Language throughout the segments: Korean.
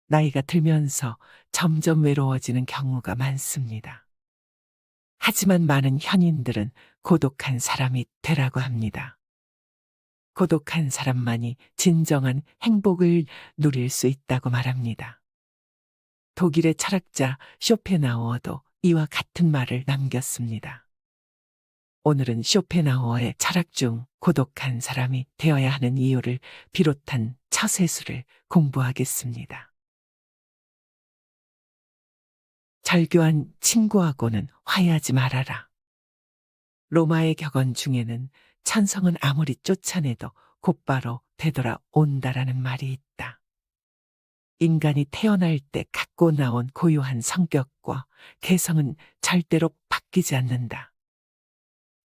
나이가 들면서 점점 외로워지는 경우가 많습니다. 하지만 많은 현인들은 고독한 사람이 되라고 합니다. 고독한 사람만이 진정한 행복을 누릴 수 있다고 말합니다. 독일의 철학자 쇼펜하우어도 이와 같은 말을 남겼습니다. 오늘은 쇼펜하우어의 철학 중 고독한 사람이 되어야 하는 이유를 비롯한 처세술을 공부하겠습니다. 절교한 친구하고는 화해하지 말아라. 로마의 격언 중에는 천성은 아무리 쫓아내도 곧바로 되돌아 온다라는 말이 있다. 인간이 태어날 때 갖고 나온 고유한 성격과 개성은 절대로 바뀌지 않는다.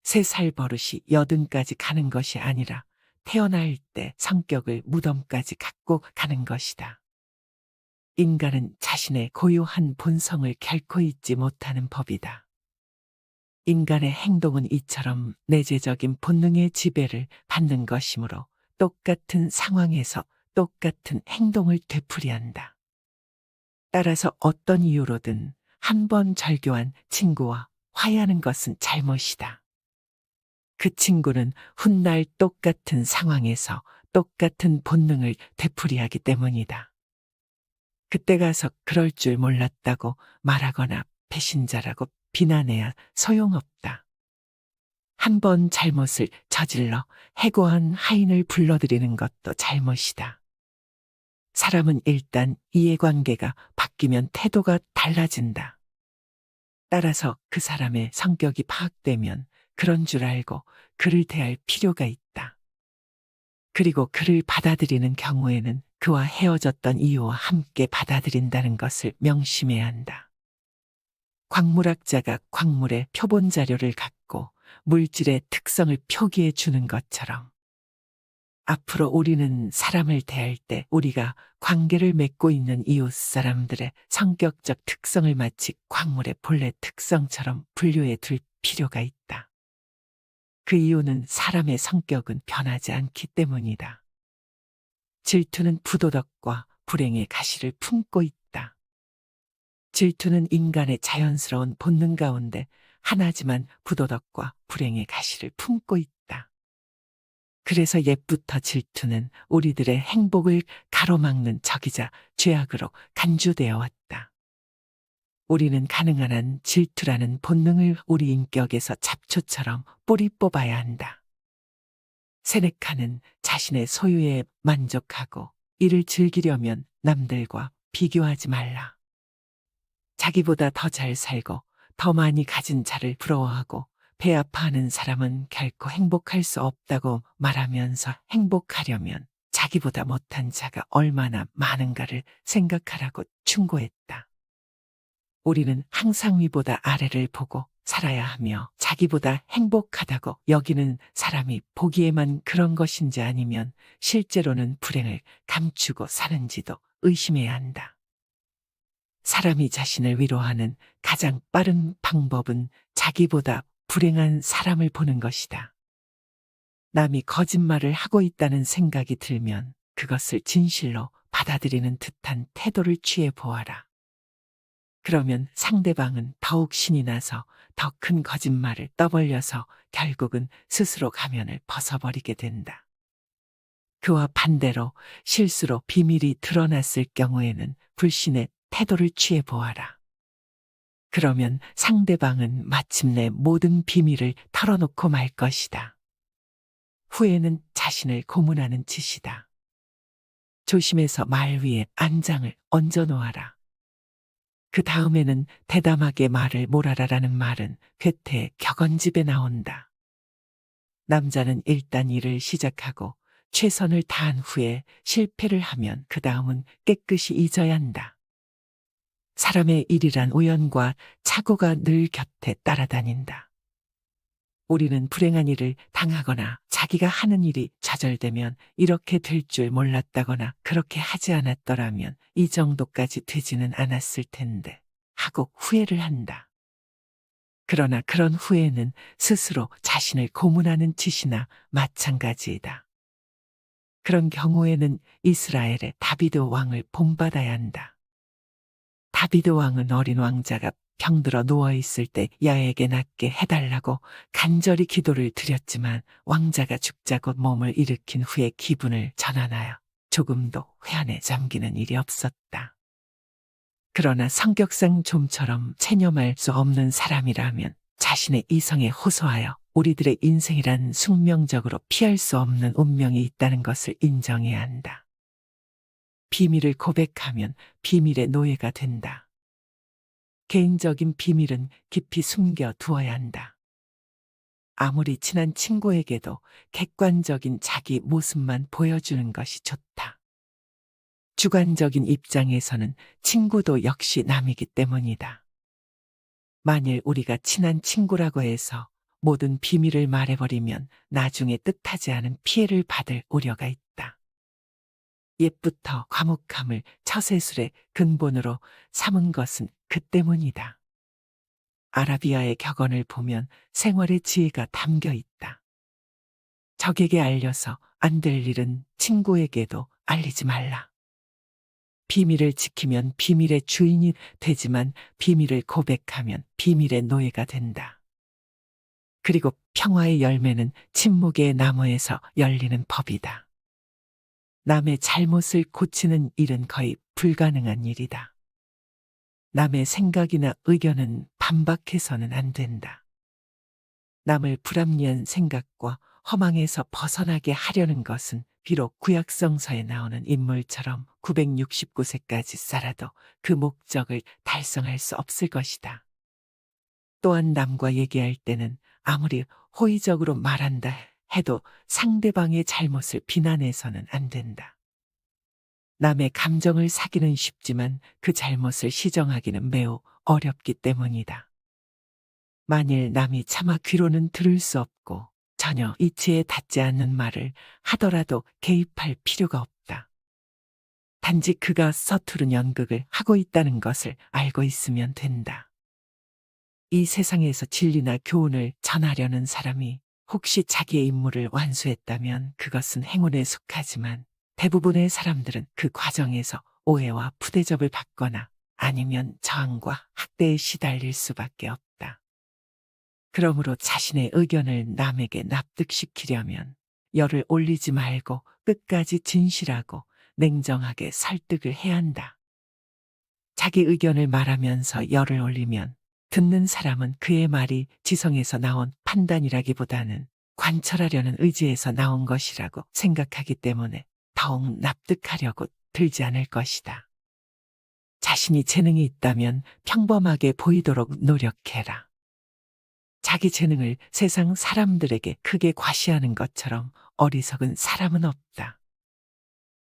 3살 버릇이 80까지 가는 것이 아니라 태어날 때 성격을 무덤까지 갖고 가는 것이다. 인간은 자신의 고유한 본성을 결코 잊지 못하는 법이다. 인간의 행동은 이처럼 내재적인 본능의 지배를 받는 것이므로 똑같은 상황에서 똑같은 행동을 되풀이한다. 따라서 어떤 이유로든 한 번 절교한 친구와 화해하는 것은 잘못이다. 그 친구는 훗날 똑같은 상황에서 똑같은 본능을 되풀이하기 때문이다. 그때 가서 그럴 줄 몰랐다고 말하거나 배신자라고 비난해야 소용없다. 한 번 잘못을 저질러 해고한 하인을 불러들이는 것도 잘못이다. 사람은 일단 이해관계가 바뀌면 태도가 달라진다. 따라서 그 사람의 성격이 파악되면 그런 줄 알고 그를 대할 필요가 있다. 그리고 그를 받아들이는 경우에는 그와 헤어졌던 이유와 함께 받아들인다는 것을 명심해야 한다. 광물학자가 광물의 표본 자료를 갖고 물질의 특성을 표기해 주는 것처럼 앞으로 우리는 사람을 대할 때 우리가 관계를 맺고 있는 이웃 사람들의 성격적 특성을 마치 광물의 본래 특성처럼 분류해 둘 필요가 있다. 그 이유는 사람의 성격은 변하지 않기 때문이다. 질투는 부도덕과 불행의 가시를 품고 있다. 질투는 인간의 자연스러운 본능 가운데 하나지만 부도덕과 불행의 가시를 품고 있다. 그래서 옛부터 질투는 우리들의 행복을 가로막는 적이자 죄악으로 간주되어 왔다. 우리는 가능한 한 질투라는 본능을 우리 인격에서 잡초처럼 뿌리 뽑아야 한다. 세네카는 자신의 소유에 만족하고 이를 즐기려면 남들과 비교하지 말라. 자기보다 더 잘 살고 더 많이 가진 자를 부러워하고 배 아파하는 사람은 결코 행복할 수 없다고 말하면서 행복하려면 자기보다 못한 자가 얼마나 많은가를 생각하라고 충고했다. 우리는 항상 위보다 아래를 보고 살아야 하며 자기보다 행복하다고 여기는 사람이 보기에만 그런 것인지 아니면 실제로는 불행을 감추고 사는지도 의심해야 한다. 사람이 자신을 위로하는 가장 빠른 방법은 자기보다 불행한 사람을 보는 것이다. 남이 거짓말을 하고 있다는 생각이 들면 그것을 진실로 받아들이는 듯한 태도를 취해 보아라. 그러면 상대방은 더욱 신이 나서 더 큰 거짓말을 떠벌려서 결국은 스스로 가면을 벗어버리게 된다. 그와 반대로 실수로 비밀이 드러났을 경우에는 불신의 태도를 취해 보아라. 그러면 상대방은 마침내 모든 비밀을 털어놓고 말 것이다. 후회는 자신을 고문하는 짓이다. 조심해서 말 위에 안장을 얹어 놓아라. 그 다음에는 대담하게 말을 몰아라라는 말은 괴테의 격언집에 나온다. 남자는 일단 일을 시작하고 최선을 다한 후에 실패를 하면 그 다음은 깨끗이 잊어야 한다. 사람의 일이란 우연과 착오가 늘 곁에 따라다닌다. 우리는 불행한 일을 당하거나 자기가 하는 일이 좌절되면 이렇게 될 줄 몰랐다거나 그렇게 하지 않았더라면 이 정도까지 되지는 않았을 텐데 하고 후회를 한다. 그러나 그런 후회는 스스로 자신을 고문하는 짓이나 마찬가지이다. 그런 경우에는 이스라엘의 다비드 왕을 본받아야 한다. 다비드 왕은 어린 왕자가 병들어 누워있을 때 야에게 낫게 해달라고 간절히 기도를 드렸지만 왕자가 죽자고 몸을 일으킨 후에 기분을 전환하여 조금도 회한에 잠기는 일이 없었다. 그러나 성격상 좀처럼 체념할 수 없는 사람이라면 자신의 이성에 호소하여 우리들의 인생이란 숙명적으로 피할 수 없는 운명이 있다는 것을 인정해야 한다. 비밀을 고백하면 비밀의 노예가 된다. 개인적인 비밀은 깊이 숨겨 두어야 한다. 아무리 친한 친구에게도 객관적인 자기 모습만 보여주는 것이 좋다. 주관적인 입장에서는 친구도 역시 남이기 때문이다. 만일 우리가 친한 친구라고 해서 모든 비밀을 말해버리면 나중에 뜻하지 않은 피해를 받을 우려가 있다. 옛부터 과묵함을 처세술의 근본으로 삼은 것은 그 때문이다. 아라비아의 격언을 보면 생활의 지혜가 담겨 있다. 적에게 알려서 안 될 일은 친구에게도 알리지 말라. 비밀을 지키면 비밀의 주인이 되지만 비밀을 고백하면 비밀의 노예가 된다. 그리고 평화의 열매는 침묵의 나무에서 열리는 법이다. 남의 잘못을 고치는 일은 거의 불가능한 일이다. 남의 생각이나 의견은 반박해서는 안 된다. 남을 불합리한 생각과 허망에서 벗어나게 하려는 것은 비록 구약성서에 나오는 인물처럼 969세까지 살아도 그 목적을 달성할 수 없을 것이다. 또한 남과 얘기할 때는 아무리 호의적으로 말한다 해도 상대방의 잘못을 비난해서는 안 된다. 남의 감정을 사기는 쉽지만 그 잘못을 시정하기는 매우 어렵기 때문이다. 만일 남이 차마 귀로는 들을 수 없고 전혀 이치에 닿지 않는 말을 하더라도 개입할 필요가 없다. 단지 그가 서투른 연극을 하고 있다는 것을 알고 있으면 된다. 이 세상에서 진리나 교훈을 전하려는 사람이 혹시 자기의 임무를 완수했다면 그것은 행운에 속하지만 대부분의 사람들은 그 과정에서 오해와 푸대접을 받거나 아니면 저항과 학대에 시달릴 수밖에 없다. 그러므로 자신의 의견을 남에게 납득시키려면 열을 올리지 말고 끝까지 진실하고 냉정하게 설득을 해야 한다. 자기 의견을 말하면서 열을 올리면 듣는 사람은 그의 말이 지성에서 나온 판단이라기보다는 관철하려는 의지에서 나온 것이라고 생각하기 때문에 더욱 납득하려고 들지 않을 것이다. 자신이 재능이 있다면 평범하게 보이도록 노력해라. 자기 재능을 세상 사람들에게 크게 과시하는 것처럼 어리석은 사람은 없다.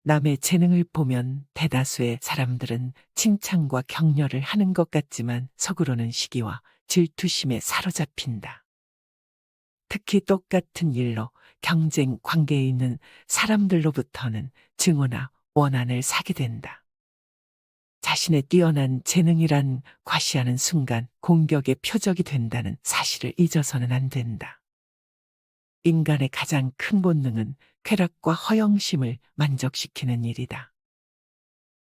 남의 재능을 보면 대다수의 사람들은 칭찬과 격려를 하는 것 같지만 속으로는 시기와 질투심에 사로잡힌다. 특히 똑같은 일로 경쟁 관계에 있는 사람들로부터는 증오나 원한을 사게 된다. 자신의 뛰어난 재능이란 과시하는 순간 공격의 표적이 된다는 사실을 잊어서는 안 된다. 인간의 가장 큰 본능은 쾌락과 허영심을 만족시키는 일이다.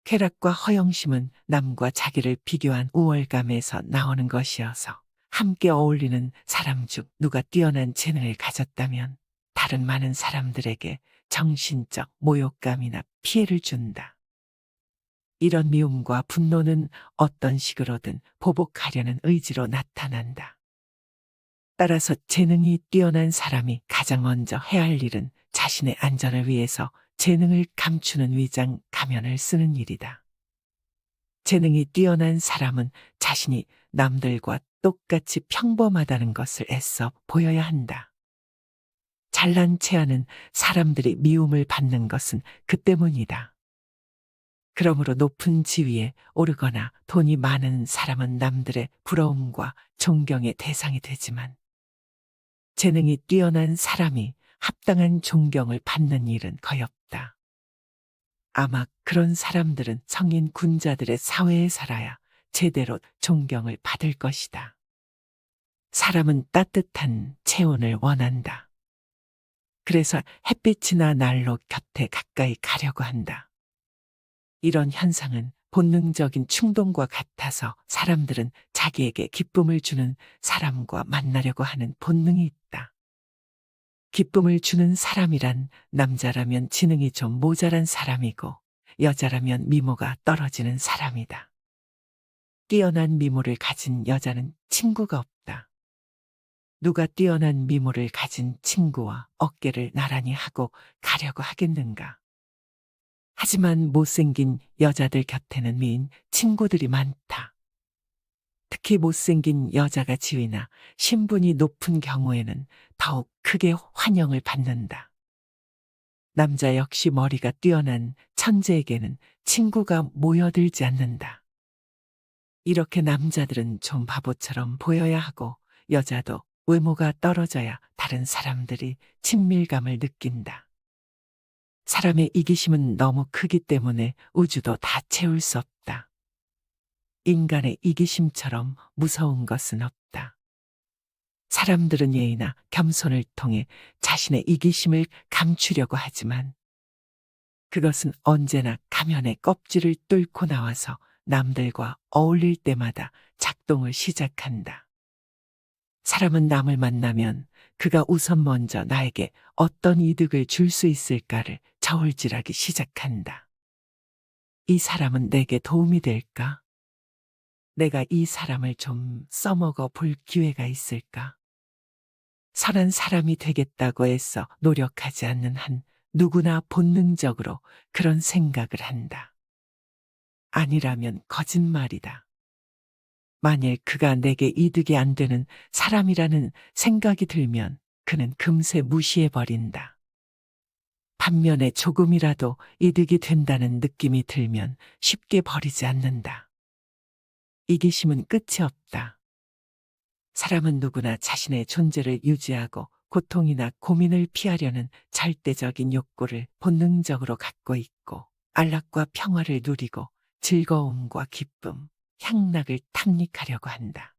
쾌락과 허영심은 남과 자기를 비교한 우월감에서 나오는 것이어서 함께 어울리는 사람 중 누가 뛰어난 재능을 가졌다면 다른 많은 사람들에게 정신적 모욕감이나 피해를 준다. 이런 미움과 분노는 어떤 식으로든 보복하려는 의지로 나타난다. 따라서 재능이 뛰어난 사람이 가장 먼저 해야 할 일은 자신의 안전을 위해서 재능을 감추는 위장 가면을 쓰는 일이다. 재능이 뛰어난 사람은 자신이 남들과 똑같이 평범하다는 것을 애써 보여야 한다. 잘난 체하는 사람들이 미움을 받는 것은 그 때문이다. 그러므로 높은 지위에 오르거나 돈이 많은 사람은 남들의 부러움과 존경의 대상이 되지만 재능이 뛰어난 사람이 합당한 존경을 받는 일은 거의 없다. 아마 그런 사람들은 성인 군자들의 사회에 살아야 제대로 존경을 받을 것이다. 사람은 따뜻한 체온을 원한다. 그래서 햇빛이나 난로 곁에 가까이 가려고 한다. 이런 현상은 본능적인 충동과 같아서 사람들은 자기에게 기쁨을 주는 사람과 만나려고 하는 본능이 있다. 기쁨을 주는 사람이란 남자라면 지능이 좀 모자란 사람이고 여자라면 미모가 떨어지는 사람이다. 뛰어난 미모를 가진 여자는 친구가 없다. 누가 뛰어난 미모를 가진 친구와 어깨를 나란히 하고 가려고 하겠는가? 하지만 못생긴 여자들 곁에는 미인 친구들이 많다. 특히 못생긴 여자가 지위나 신분이 높은 경우에는 더욱 크게 환영을 받는다. 남자 역시 머리가 뛰어난 천재에게는 친구가 모여들지 않는다. 이렇게 남자들은 좀 바보처럼 보여야 하고 여자도 외모가 떨어져야 다른 사람들이 친밀감을 느낀다. 사람의 이기심은 너무 크기 때문에 우주도 다 채울 수 없다. 인간의 이기심처럼 무서운 것은 없다. 사람들은 예의나 겸손을 통해 자신의 이기심을 감추려고 하지만 그것은 언제나 가면의 껍질을 뚫고 나와서 남들과 어울릴 때마다 작동을 시작한다. 사람은 남을 만나면 그가 우선 먼저 나에게 어떤 이득을 줄 수 있을까를 저울질하기 시작한다. 이 사람은 내게 도움이 될까? 내가 이 사람을 좀 써먹어 볼 기회가 있을까? 선한 사람이 되겠다고 애써 노력하지 않는 한 누구나 본능적으로 그런 생각을 한다. 아니라면 거짓말이다. 만일 그가 내게 이득이 안 되는 사람이라는 생각이 들면 그는 금세 무시해버린다. 반면에 조금이라도 이득이 된다는 느낌이 들면 쉽게 버리지 않는다. 이기심은 끝이 없다. 사람은 누구나 자신의 존재를 유지하고 고통이나 고민을 피하려는 절대적인 욕구를 본능적으로 갖고 있고 안락과 평화를 누리고 즐거움과 기쁨, 향락을 탐닉하려고 한다.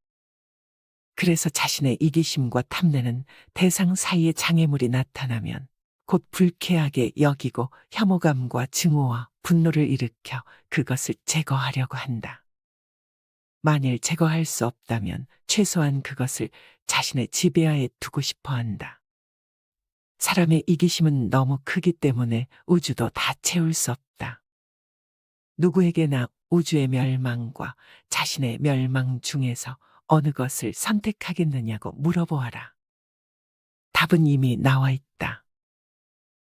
그래서 자신의 이기심과 탐내는 대상 사이에 장애물이 나타나면 곧 불쾌하게 여기고 혐오감과 증오와 분노를 일으켜 그것을 제거하려고 한다. 만일 제거할 수 없다면 최소한 그것을 자신의 지배하에 두고 싶어 한다. 사람의 이기심은 너무 크기 때문에 우주도 다 채울 수 없다. 누구에게나 우주의 멸망과 자신의 멸망 중에서 어느 것을 선택하겠느냐고 물어보아라. 답은 이미 나와 있다.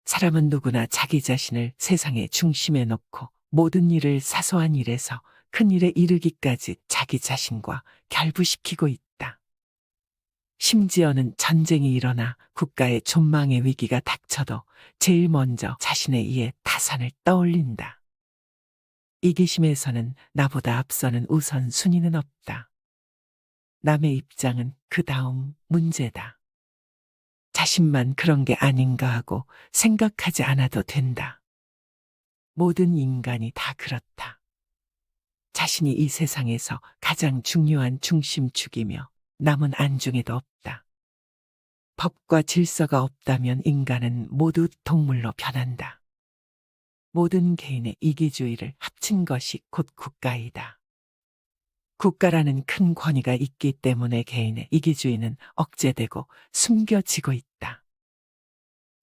사람은 누구나 자기 자신을 세상의 중심에 놓고 모든 일을 사소한 일에서 큰 일에 이르기까지 자기 자신과 결부시키고 있다. 심지어는 전쟁이 일어나 국가의 존망의 위기가 닥쳐도 제일 먼저 자신의 이에 타산을 떠올린다. 이기심에서는 나보다 앞서는 우선순위는 없다. 남의 입장은 그 다음 문제다. 자신만 그런 게 아닌가 하고 생각하지 않아도 된다. 모든 인간이 다 그렇다. 자신이 이 세상에서 가장 중요한 중심축이며 남은 안중에도 없다. 법과 질서가 없다면 인간은 모두 동물로 변한다. 모든 개인의 이기주의를 합친 것이 곧 국가이다. 국가라는 큰 권위가 있기 때문에 개인의 이기주의는 억제되고 숨겨지고 있다.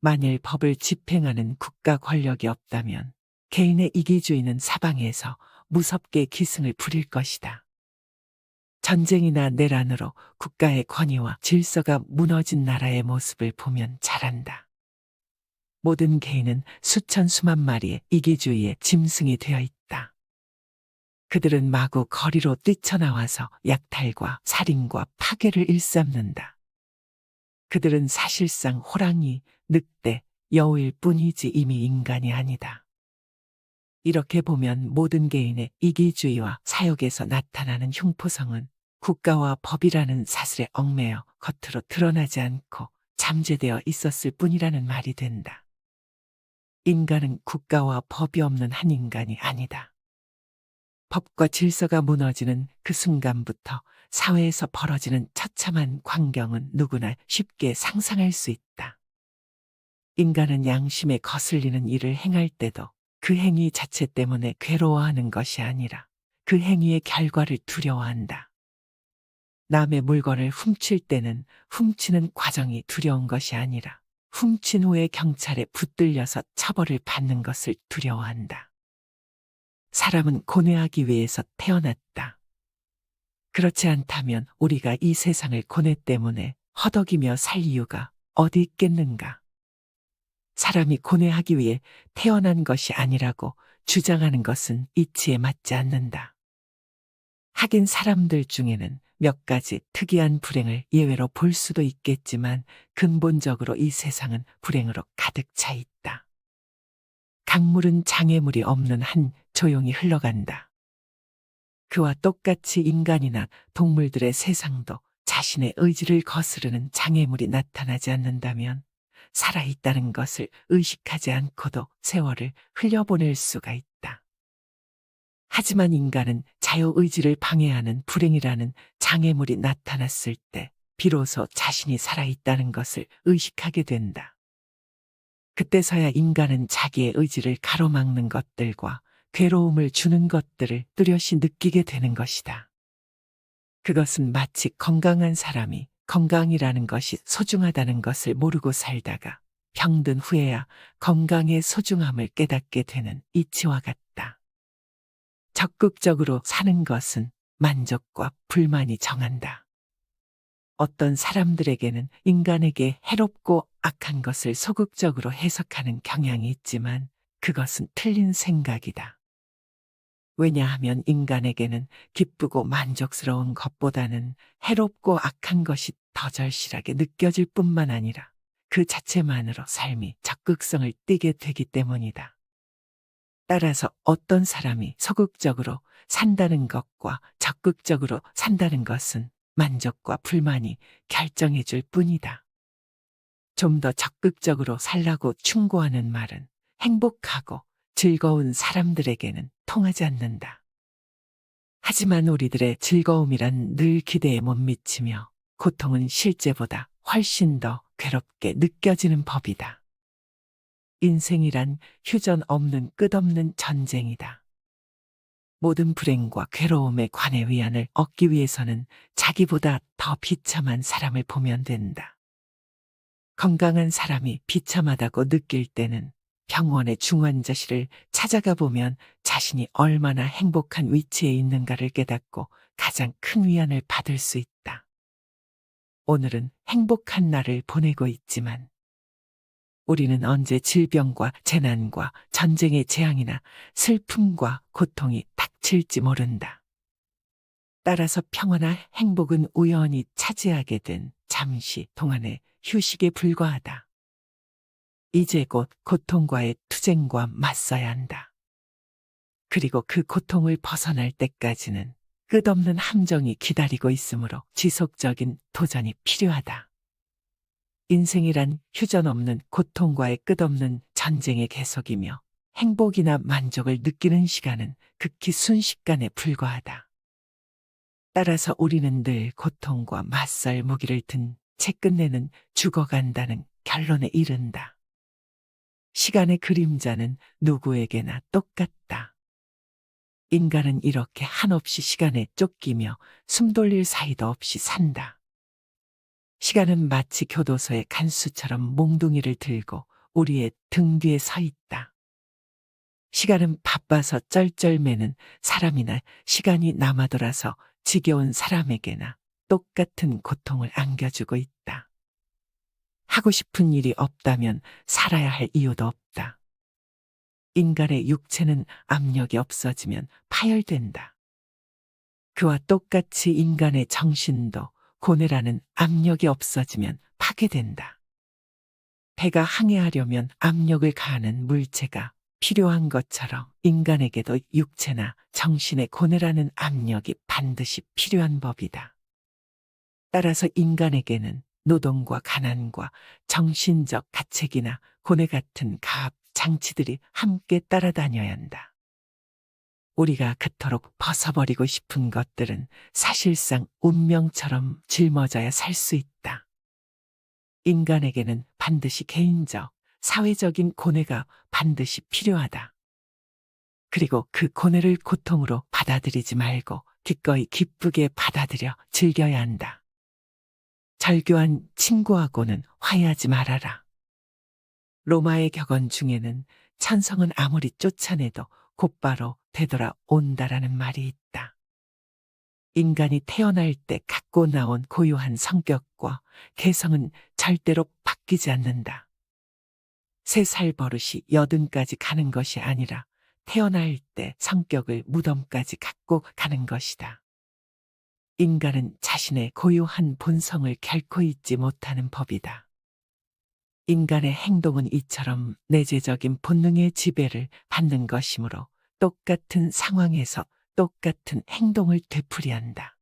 만일 법을 집행하는 국가 권력이 없다면 개인의 이기주의는 사방에서 무섭게 기승을 부릴 것이다. 전쟁이나 내란으로 국가의 권위와 질서가 무너진 나라의 모습을 보면 잘 안다. 모든 개인은 수천 수만 마리의 이기주의의 짐승이 되어 있다. 그들은 마구 거리로 뛰쳐나와서 약탈과 살인과 파괴를 일삼는다. 그들은 사실상 호랑이, 늑대, 여우일 뿐이지 이미 인간이 아니다. 이렇게 보면 모든 개인의 이기주의와 사욕에서 나타나는 흉포성은 국가와 법이라는 사슬에 얽매여 겉으로 드러나지 않고 잠재되어 있었을 뿐이라는 말이 된다. 인간은 국가와 법이 없는 한 인간이 아니다. 법과 질서가 무너지는 그 순간부터 사회에서 벌어지는 처참한 광경은 누구나 쉽게 상상할 수 있다. 인간은 양심에 거슬리는 일을 행할 때도 그 행위 자체 때문에 괴로워하는 것이 아니라 그 행위의 결과를 두려워한다. 남의 물건을 훔칠 때는 훔치는 과정이 두려운 것이 아니라 훔친 후에 경찰에 붙들려서 처벌을 받는 것을 두려워한다. 사람은 고뇌하기 위해서 태어났다. 그렇지 않다면 우리가 이 세상을 고뇌 때문에 허덕이며 살 이유가 어디 있겠는가? 사람이 고뇌하기 위해 태어난 것이 아니라고 주장하는 것은 이치에 맞지 않는다. 하긴 사람들 중에는 몇 가지 특이한 불행을 예외로 볼 수도 있겠지만 근본적으로 이 세상은 불행으로 가득 차 있다. 강물은 장애물이 없는 한 조용히 흘러간다. 그와 똑같이 인간이나 동물들의 세상도 자신의 의지를 거스르는 장애물이 나타나지 않는다면 살아있다는 것을 의식하지 않고도 세월을 흘려보낼 수가 있다. 하지만 인간은 자유의지를 방해하는 불행이라는 장애물이 나타났을 때 비로소 자신이 살아있다는 것을 의식하게 된다. 그때서야 인간은 자기의 의지를 가로막는 것들과 괴로움을 주는 것들을 뚜렷이 느끼게 되는 것이다. 그것은 마치 건강한 사람이 건강이라는 것이 소중하다는 것을 모르고 살다가 병든 후에야 건강의 소중함을 깨닫게 되는 이치와 같다. 적극적으로 사는 것은 만족과 불만이 정한다. 어떤 사람들에게는 인간에게 해롭고 악한 것을 소극적으로 해석하는 경향이 있지만 그것은 틀린 생각이다. 왜냐하면 인간에게는 기쁘고 만족스러운 것보다는 해롭고 악한 것이 더 절실하게 느껴질 뿐만 아니라 그 자체만으로 삶이 적극성을 띠게 되기 때문이다. 따라서 어떤 사람이 소극적으로 산다는 것과 적극적으로 산다는 것은 만족과 불만이 결정해 줄 뿐이다. 좀 더 적극적으로 살라고 충고하는 말은 행복하고 즐거운 사람들에게는 통하지 않는다. 하지만 우리들의 즐거움이란 늘 기대에 못 미치며 고통은 실제보다 훨씬 더 괴롭게 느껴지는 법이다. 인생이란 휴전 없는 끝없는 전쟁이다. 모든 불행과 괴로움에 관해 위안을 얻기 위해서는 자기보다 더 비참한 사람을 보면 된다. 건강한 사람이 비참하다고 느낄 때는 병원의 중환자실을 찾아가 보면 자신이 얼마나 행복한 위치에 있는가를 깨닫고 가장 큰 위안을 받을 수 있다. 오늘은 행복한 날을 보내고 있지만 우리는 언제 질병과 재난과 전쟁의 재앙이나 슬픔과 고통이 닥칠지 모른다. 따라서 평화나 행복은 우연히 차지하게 된 잠시 동안의 휴식에 불과하다. 이제 곧 고통과의 투쟁과 맞서야 한다. 그리고 그 고통을 벗어날 때까지는 끝없는 함정이 기다리고 있으므로 지속적인 도전이 필요하다. 인생이란 휴전 없는 고통과의 끝없는 전쟁의 계속이며 행복이나 만족을 느끼는 시간은 극히 순식간에 불과하다. 따라서 우리는 늘 고통과 맞설 무기를 든 채 끝내는 죽어간다는 결론에 이른다. 시간의 그림자는 누구에게나 똑같다. 인간은 이렇게 한없이 시간에 쫓기며 숨 돌릴 사이도 없이 산다. 시간은 마치 교도소의 간수처럼 몽둥이를 들고 우리의 등 뒤에 서 있다. 시간은 바빠서 쩔쩔매는 사람이나 시간이 남아돌아서 지겨운 사람에게나 똑같은 고통을 안겨주고 있다. 하고 싶은 일이 없다면 살아야 할 이유도 없다. 인간의 육체는 압력이 없어지면 파열된다. 그와 똑같이 인간의 정신도 고뇌라는 압력이 없어지면 파괴된다. 배가 항해하려면 압력을 가하는 물체가 필요한 것처럼 인간에게도 육체나 정신의 고뇌라는 압력이 반드시 필요한 법이다. 따라서 인간에게는 노동과 가난과 정신적 가책이나 고뇌 같은 가압 장치들이 함께 따라다녀야 한다. 우리가 그토록 벗어버리고 싶은 것들은 사실상 운명처럼 짊어져야 살 수 있다. 인간에게는 반드시 개인적, 사회적인 고뇌가 반드시 필요하다. 그리고 그 고뇌를 고통으로 받아들이지 말고 기꺼이 기쁘게 받아들여 즐겨야 한다. 절교한 친구하고는 화해하지 말아라. 로마의 격언 중에는 천성은 아무리 쫓아내도 곧바로 되돌아온다라는 말이 있다. 인간이 태어날 때 갖고 나온 고유한 성격과 개성은 절대로 바뀌지 않는다. 3살 버릇이 80까지 가는 것이 아니라 태어날 때 성격을 무덤까지 갖고 가는 것이다. 인간은 자신의 고유한 본성을 결코 잊지 못하는 법이다. 인간의 행동은 이처럼 내재적인 본능의 지배를 받는 것이므로 똑같은 상황에서 똑같은 행동을 되풀이한다.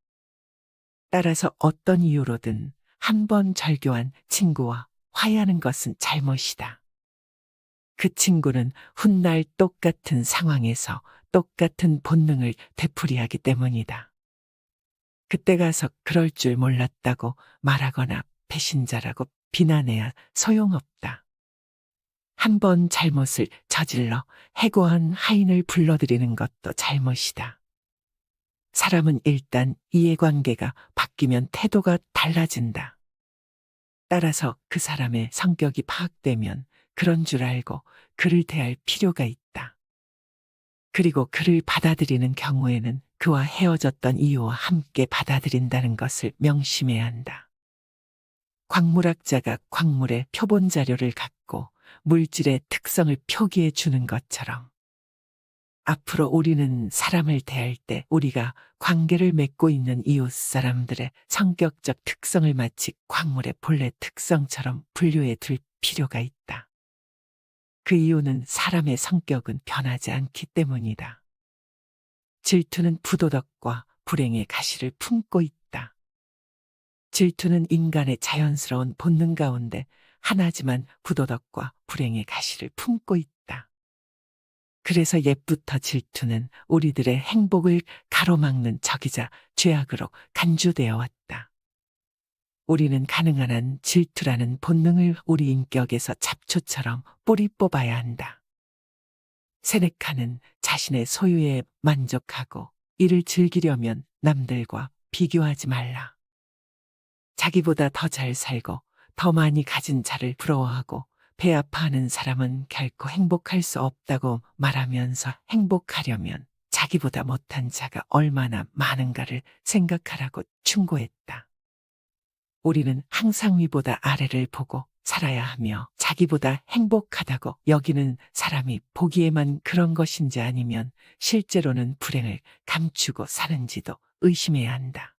따라서 어떤 이유로든 한 번 절교한 친구와 화해하는 것은 잘못이다. 그 친구는 훗날 똑같은 상황에서 똑같은 본능을 되풀이하기 때문이다. 그때 가서 그럴 줄 몰랐다고 말하거나 배신자라고 비난해야 소용없다. 한 번 잘못을 저질러 해고한 하인을 불러들이는 것도 잘못이다. 사람은 일단 이해관계가 바뀌면 태도가 달라진다. 따라서 그 사람의 성격이 파악되면 그런 줄 알고 그를 대할 필요가 있다. 그리고 그를 받아들이는 경우에는 그와 헤어졌던 이유와 함께 받아들인다는 것을 명심해야 한다. 광물학자가 광물의 표본 자료를 갖고 물질의 특성을 표기해 주는 것처럼 앞으로 우리는 사람을 대할 때 우리가 관계를 맺고 있는 이웃 사람들의 성격적 특성을 마치 광물의 본래 특성처럼 분류해 둘 필요가 있다. 그 이유는 사람의 성격은 변하지 않기 때문이다. 질투는 부도덕과 불행의 가시를 품고 있다. 질투는 인간의 자연스러운 본능 가운데 하나지만 부도덕과 불행의 가시를 품고 있다. 그래서 옛부터 질투는 우리들의 행복을 가로막는 적이자 죄악으로 간주되어 왔다. 우리는 가능한 한 질투라는 본능을 우리 인격에서 잡초처럼 뿌리 뽑아야 한다. 세네카는 자신의 소유에 만족하고 이를 즐기려면 남들과 비교하지 말라. 자기보다 더 잘 살고 더 많이 가진 자를 부러워하고 배 아파하는 사람은 결코 행복할 수 없다고 말하면서 행복하려면 자기보다 못한 자가 얼마나 많은가를 생각하라고 충고했다. 우리는 항상 위보다 아래를 보고 살아야 하며 자기보다 행복하다고 여기는 사람이 보기에만 그런 것인지 아니면 실제로는 불행을 감추고 사는지도 의심해야 한다.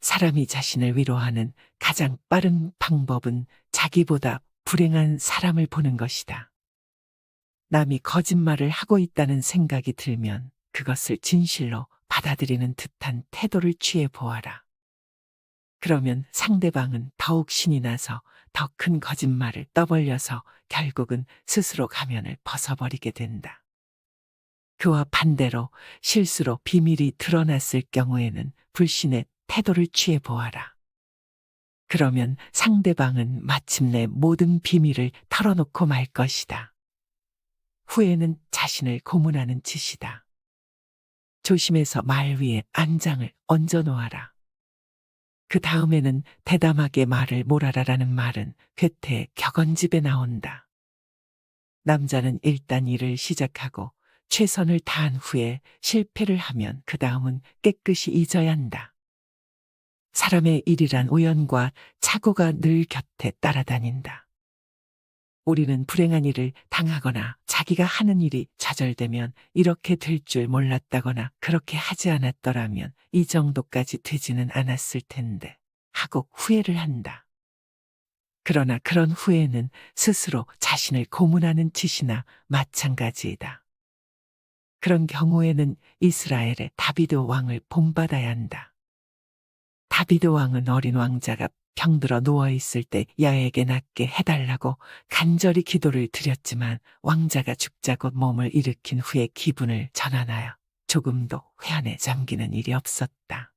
사람이 자신을 위로하는 가장 빠른 방법은 자기보다 불행한 사람을 보는 것이다. 남이 거짓말을 하고 있다는 생각이 들면 그것을 진실로 받아들이는 듯한 태도를 취해 보아라. 그러면 상대방은 더욱 신이 나서 더 큰 거짓말을 떠벌려서 결국은 스스로 가면을 벗어버리게 된다. 그와 반대로 실수로 비밀이 드러났을 경우에는 불신의 태도를 취해 보아라. 그러면 상대방은 마침내 모든 비밀을 털어놓고 말 것이다. 후회는 자신을 고문하는 짓이다. 조심해서 말 위에 안장을 얹어 놓아라. 그 다음에는 대담하게 말을 몰아라라는 말은 괴테의 격언집에 나온다. 남자는 일단 일을 시작하고 최선을 다한 후에 실패를 하면 그 다음은 깨끗이 잊어야 한다. 사람의 일이란 우연과 착오가 늘 곁에 따라다닌다. 우리는 불행한 일을 당하거나 자기가 하는 일이 좌절되면 이렇게 될 줄 몰랐다거나 그렇게 하지 않았더라면 이 정도까지 되지는 않았을 텐데 하고 후회를 한다. 그러나 그런 후회는 스스로 자신을 고문하는 짓이나 마찬가지이다. 그런 경우에는 이스라엘의 다비드 왕을 본받아야 한다. 다비드 왕은 어린 왕자가 병들어 누워있을 때 야에게 낫게 해달라고 간절히 기도를 드렸지만 왕자가 죽자고 몸을 일으킨 후에 기분을 전환하여 조금도 회한에 잠기는 일이 없었다.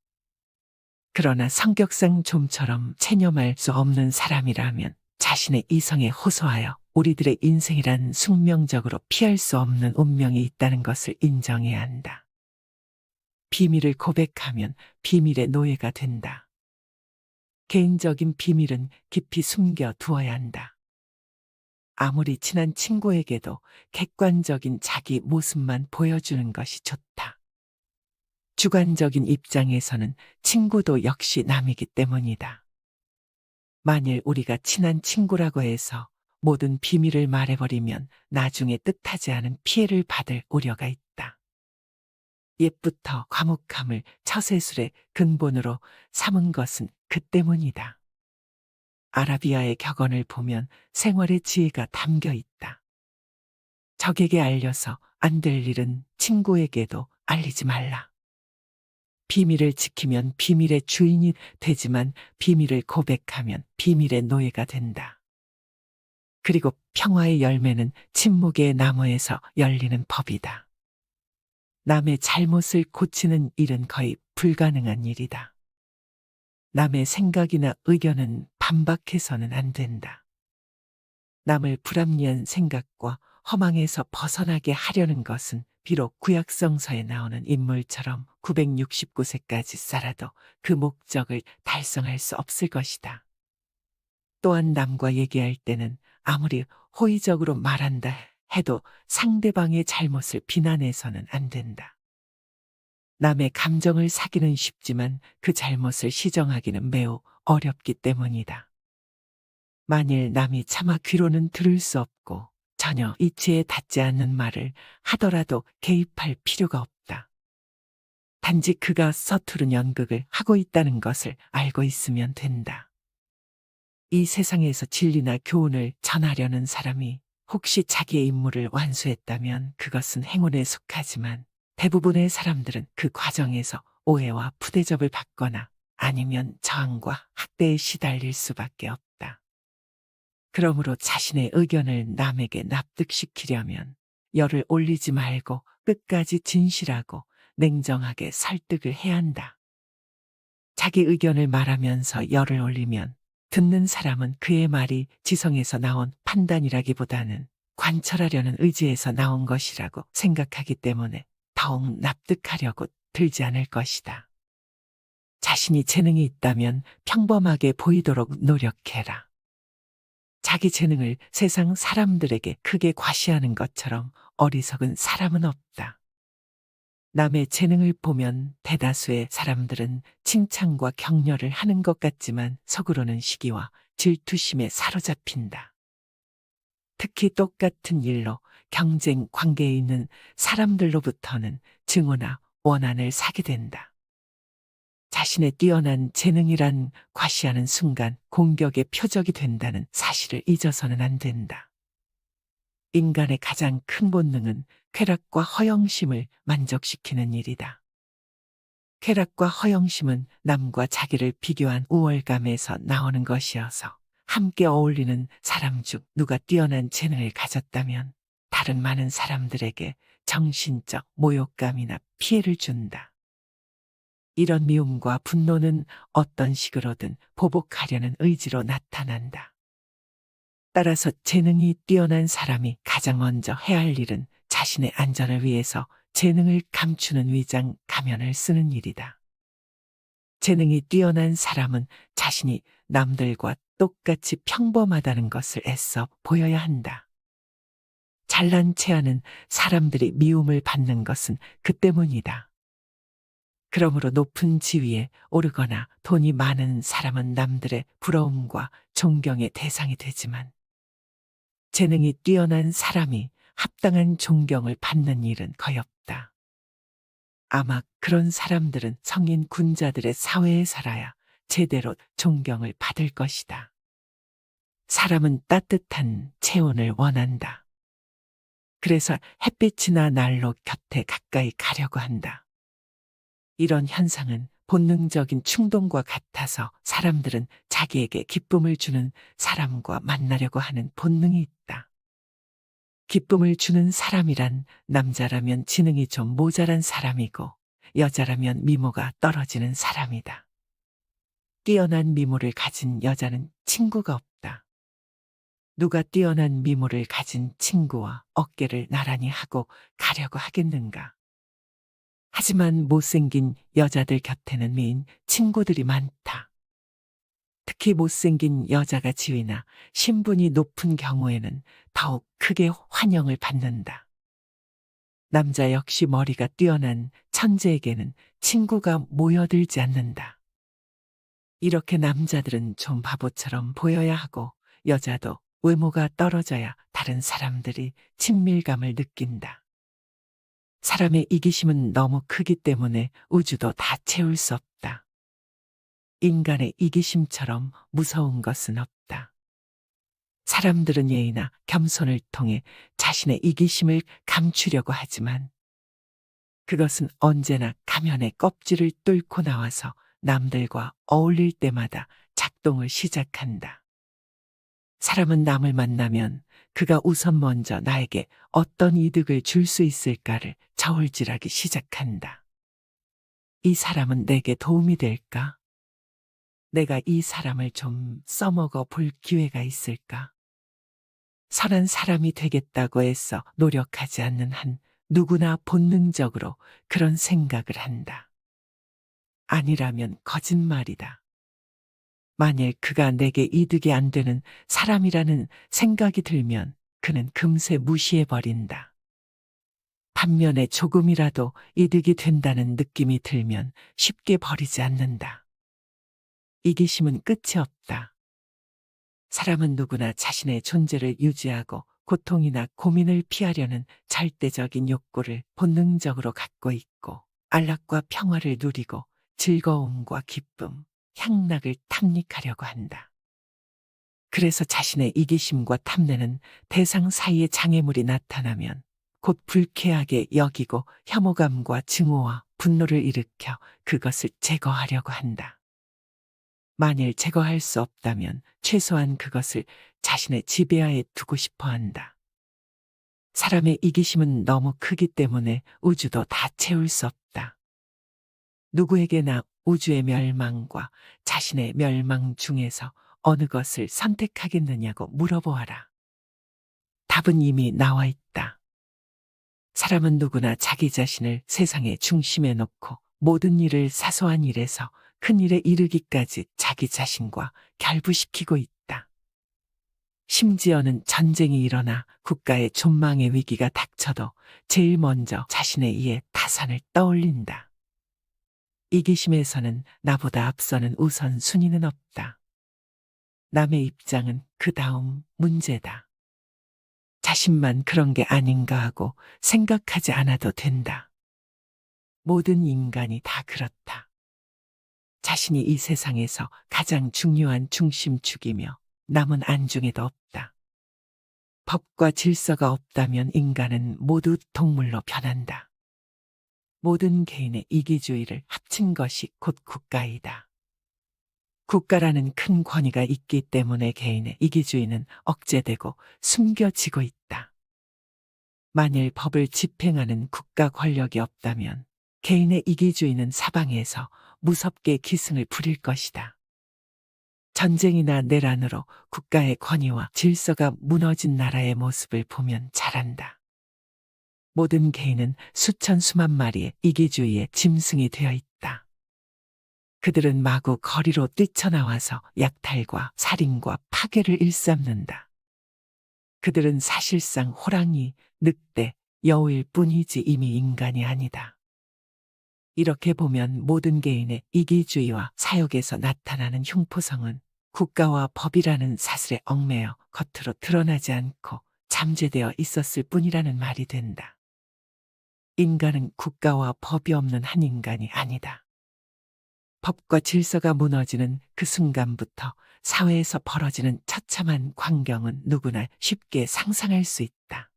그러나 성격상 좀처럼 체념할 수 없는 사람이라면 자신의 이성에 호소하여 우리들의 인생이란 숙명적으로 피할 수 없는 운명이 있다는 것을 인정해야 한다. 비밀을 고백하면 비밀의 노예가 된다. 개인적인 비밀은 깊이 숨겨 두어야 한다. 아무리 친한 친구에게도 객관적인 자기 모습만 보여주는 것이 좋다. 주관적인 입장에서는 친구도 역시 남이기 때문이다. 만일 우리가 친한 친구라고 해서 모든 비밀을 말해버리면 나중에 뜻하지 않은 피해를 받을 우려가 있다. 옛부터 과묵함을 처세술의 근본으로 삼은 것은 그 때문이다. 아라비아의 격언을 보면 생활의 지혜가 담겨 있다. 적에게 알려서 안 될 일은 친구에게도 알리지 말라. 비밀을 지키면 비밀의 주인이 되지만 비밀을 고백하면 비밀의 노예가 된다. 그리고 평화의 열매는 침묵의 나무에서 열리는 법이다. 남의 잘못을 고치는 일은 거의 불가능한 일이다. 남의 생각이나 의견은 반박해서는 안 된다. 남을 불합리한 생각과 허망에서 벗어나게 하려는 것은 비록 구약성서에 나오는 인물처럼 969세까지 살아도 그 목적을 달성할 수 없을 것이다. 또한 남과 얘기할 때는 아무리 호의적으로 말한다 해도 상대방의 잘못을 비난해서는 안 된다. 남의 감정을 사기는 쉽지만 그 잘못을 시정하기는 매우 어렵기 때문이다. 만일 남이 차마 귀로는 들을 수 없고 전혀 이치에 닿지 않는 말을 하더라도 개입할 필요가 없다. 단지 그가 서투른 연극을 하고 있다는 것을 알고 있으면 된다. 이 세상에서 진리나 교훈을 전하려는 사람이 혹시 자기의 임무를 완수했다면 그것은 행운에 속하지만 대부분의 사람들은 그 과정에서 오해와 푸대접을 받거나 아니면 저항과 학대에 시달릴 수밖에 없다. 그러므로 자신의 의견을 남에게 납득시키려면 열을 올리지 말고 끝까지 진실하고 냉정하게 설득을 해야 한다. 자기 의견을 말하면서 열을 올리면 듣는 사람은 그의 말이 지성에서 나온 판단이라기보다는 관철하려는 의지에서 나온 것이라고 생각하기 때문에 더욱 납득하려고 들지 않을 것이다. 자신이 재능이 있다면 평범하게 보이도록 노력해라. 자기 재능을 세상 사람들에게 크게 과시하는 것처럼 어리석은 사람은 없다. 남의 재능을 보면 대다수의 사람들은 칭찬과 격려를 하는 것 같지만 속으로는 시기와 질투심에 사로잡힌다. 특히 똑같은 일로 경쟁 관계에 있는 사람들로부터는 증오나 원한을 사게 된다. 자신의 뛰어난 재능이란 과시하는 순간 공격의 표적이 된다는 사실을 잊어서는 안 된다. 인간의 가장 큰 본능은 쾌락과 허영심을 만족시키는 일이다. 쾌락과 허영심은 남과 자기를 비교한 우월감에서 나오는 것이어서 함께 어울리는 사람 중 누가 뛰어난 재능을 가졌다면 다른 많은 사람들에게 정신적 모욕감이나 피해를 준다. 이런 미움과 분노는 어떤 식으로든 보복하려는 의지로 나타난다. 따라서 재능이 뛰어난 사람이 가장 먼저 해야 할 일은 자신의 안전을 위해서 재능을 감추는 위장 가면을 쓰는 일이다. 재능이 뛰어난 사람은 자신이 남들과 똑같이 평범하다는 것을 애써 보여야 한다. 잘난 체하는 사람들이 미움을 받는 것은 그 때문이다. 그러므로 높은 지위에 오르거나 돈이 많은 사람은 남들의 부러움과 존경의 대상이 되지만 재능이 뛰어난 사람이 합당한 존경을 받는 일은 거의 없다. 아마 그런 사람들은 성인 군자들의 사회에 살아야 제대로 존경을 받을 것이다. 사람은 따뜻한 체온을 원한다. 그래서 햇빛이나 난로 곁에 가까이 가려고 한다. 이런 현상은 본능적인 충동과 같아서 사람들은 자기에게 기쁨을 주는 사람과 만나려고 하는 본능이 있다. 기쁨을 주는 사람이란 남자라면 지능이 좀 모자란 사람이고 여자라면 미모가 떨어지는 사람이다. 뛰어난 미모를 가진 여자는 친구가 없다. 누가 뛰어난 미모를 가진 친구와 어깨를 나란히 하고 가려고 하겠는가. 하지만 못생긴 여자들 곁에는 미인 친구들이 많다. 특히 못생긴 여자가 지위나 신분이 높은 경우에는 더욱 크게 환영을 받는다. 남자 역시 머리가 뛰어난 천재에게는 친구가 모여들지 않는다. 이렇게 남자들은 좀 바보처럼 보여야 하고 여자도 외모가 떨어져야 다른 사람들이 친밀감을 느낀다. 사람의 이기심은 너무 크기 때문에 우주도 다 채울 수 없다. 인간의 이기심처럼 무서운 것은 없다. 사람들은 예의나 겸손을 통해 자신의 이기심을 감추려고 하지만 그것은 언제나 가면의 껍질을 뚫고 나와서 남들과 어울릴 때마다 작동을 시작한다. 사람은 남을 만나면 그가 우선 먼저 나에게 어떤 이득을 줄 수 있을까를 저울질하기 시작한다. 이 사람은 내게 도움이 될까? 내가 이 사람을 좀 써먹어 볼 기회가 있을까? 선한 사람이 되겠다고 애써 노력하지 않는 한 누구나 본능적으로 그런 생각을 한다. 아니라면 거짓말이다. 만일 그가 내게 이득이 안 되는 사람이라는 생각이 들면 그는 금세 무시해버린다. 반면에 조금이라도 이득이 된다는 느낌이 들면 쉽게 버리지 않는다. 이기심은 끝이 없다. 사람은 누구나 자신의 존재를 유지하고 고통이나 고민을 피하려는 절대적인 욕구를 본능적으로 갖고 있고 안락과 평화를 누리고 즐거움과 기쁨, 향락을 탐닉하려고 한다. 그래서 자신의 이기심과 탐내는 대상 사이에 장애물이 나타나면 곧 불쾌하게 여기고 혐오감과 증오와 분노를 일으켜 그것을 제거하려고 한다. 만일 제거할 수 없다면 최소한 그것을 자신의 지배하에 두고 싶어 한다. 사람의 이기심은 너무 크기 때문에 우주도 다 채울 수 없다. 누구에게나 우주의 멸망과 자신의 멸망 중에서 어느 것을 선택하겠느냐고 물어보아라. 답은 이미 나와 있다. 사람은 누구나 자기 자신을 세상의 중심에 놓고 모든 일을 사소한 일에서 큰 일에 이르기까지 자기 자신과 결부시키고 있다. 심지어는 전쟁이 일어나 국가의 존망의 위기가 닥쳐도 제일 먼저 자신의 이에 타산을 떠올린다. 이기심에서는 나보다 앞서는 우선순위는 없다. 남의 입장은 그 다음 문제다. 자신만 그런 게 아닌가 하고 생각하지 않아도 된다. 모든 인간이 다 그렇다. 자신이 이 세상에서 가장 중요한 중심축이며 남은 안중에도 없다. 법과 질서가 없다면 인간은 모두 동물로 변한다. 모든 개인의 이기주의를 합친 것이 곧 국가이다. 국가라는 큰 권위가 있기 때문에 개인의 이기주의는 억제되고 숨겨지고 있다. 만일 법을 집행하는 국가 권력이 없다면 개인의 이기주의는 사방에서 무섭게 기승을 부릴 것이다. 전쟁이나 내란으로 국가의 권위와 질서가 무너진 나라의 모습을 보면 잘 안다. 모든 개인은 수천 수만 마리의 이기주의의 짐승이 되어 있다. 그들은 마구 거리로 뛰쳐나와서 약탈과 살인과 파괴를 일삼는다. 그들은 사실상 호랑이, 늑대, 여우일 뿐이지 이미 인간이 아니다. 이렇게 보면 모든 개인의 이기주의와 사욕에서 나타나는 흉포성은 국가와 법이라는 사슬에 얽매여 겉으로 드러나지 않고 잠재되어 있었을 뿐이라는 말이 된다. 인간은 국가와 법이 없는 한 인간이 아니다. 법과 질서가 무너지는 그 순간부터 사회에서 벌어지는 처참한 광경은 누구나 쉽게 상상할 수 있다.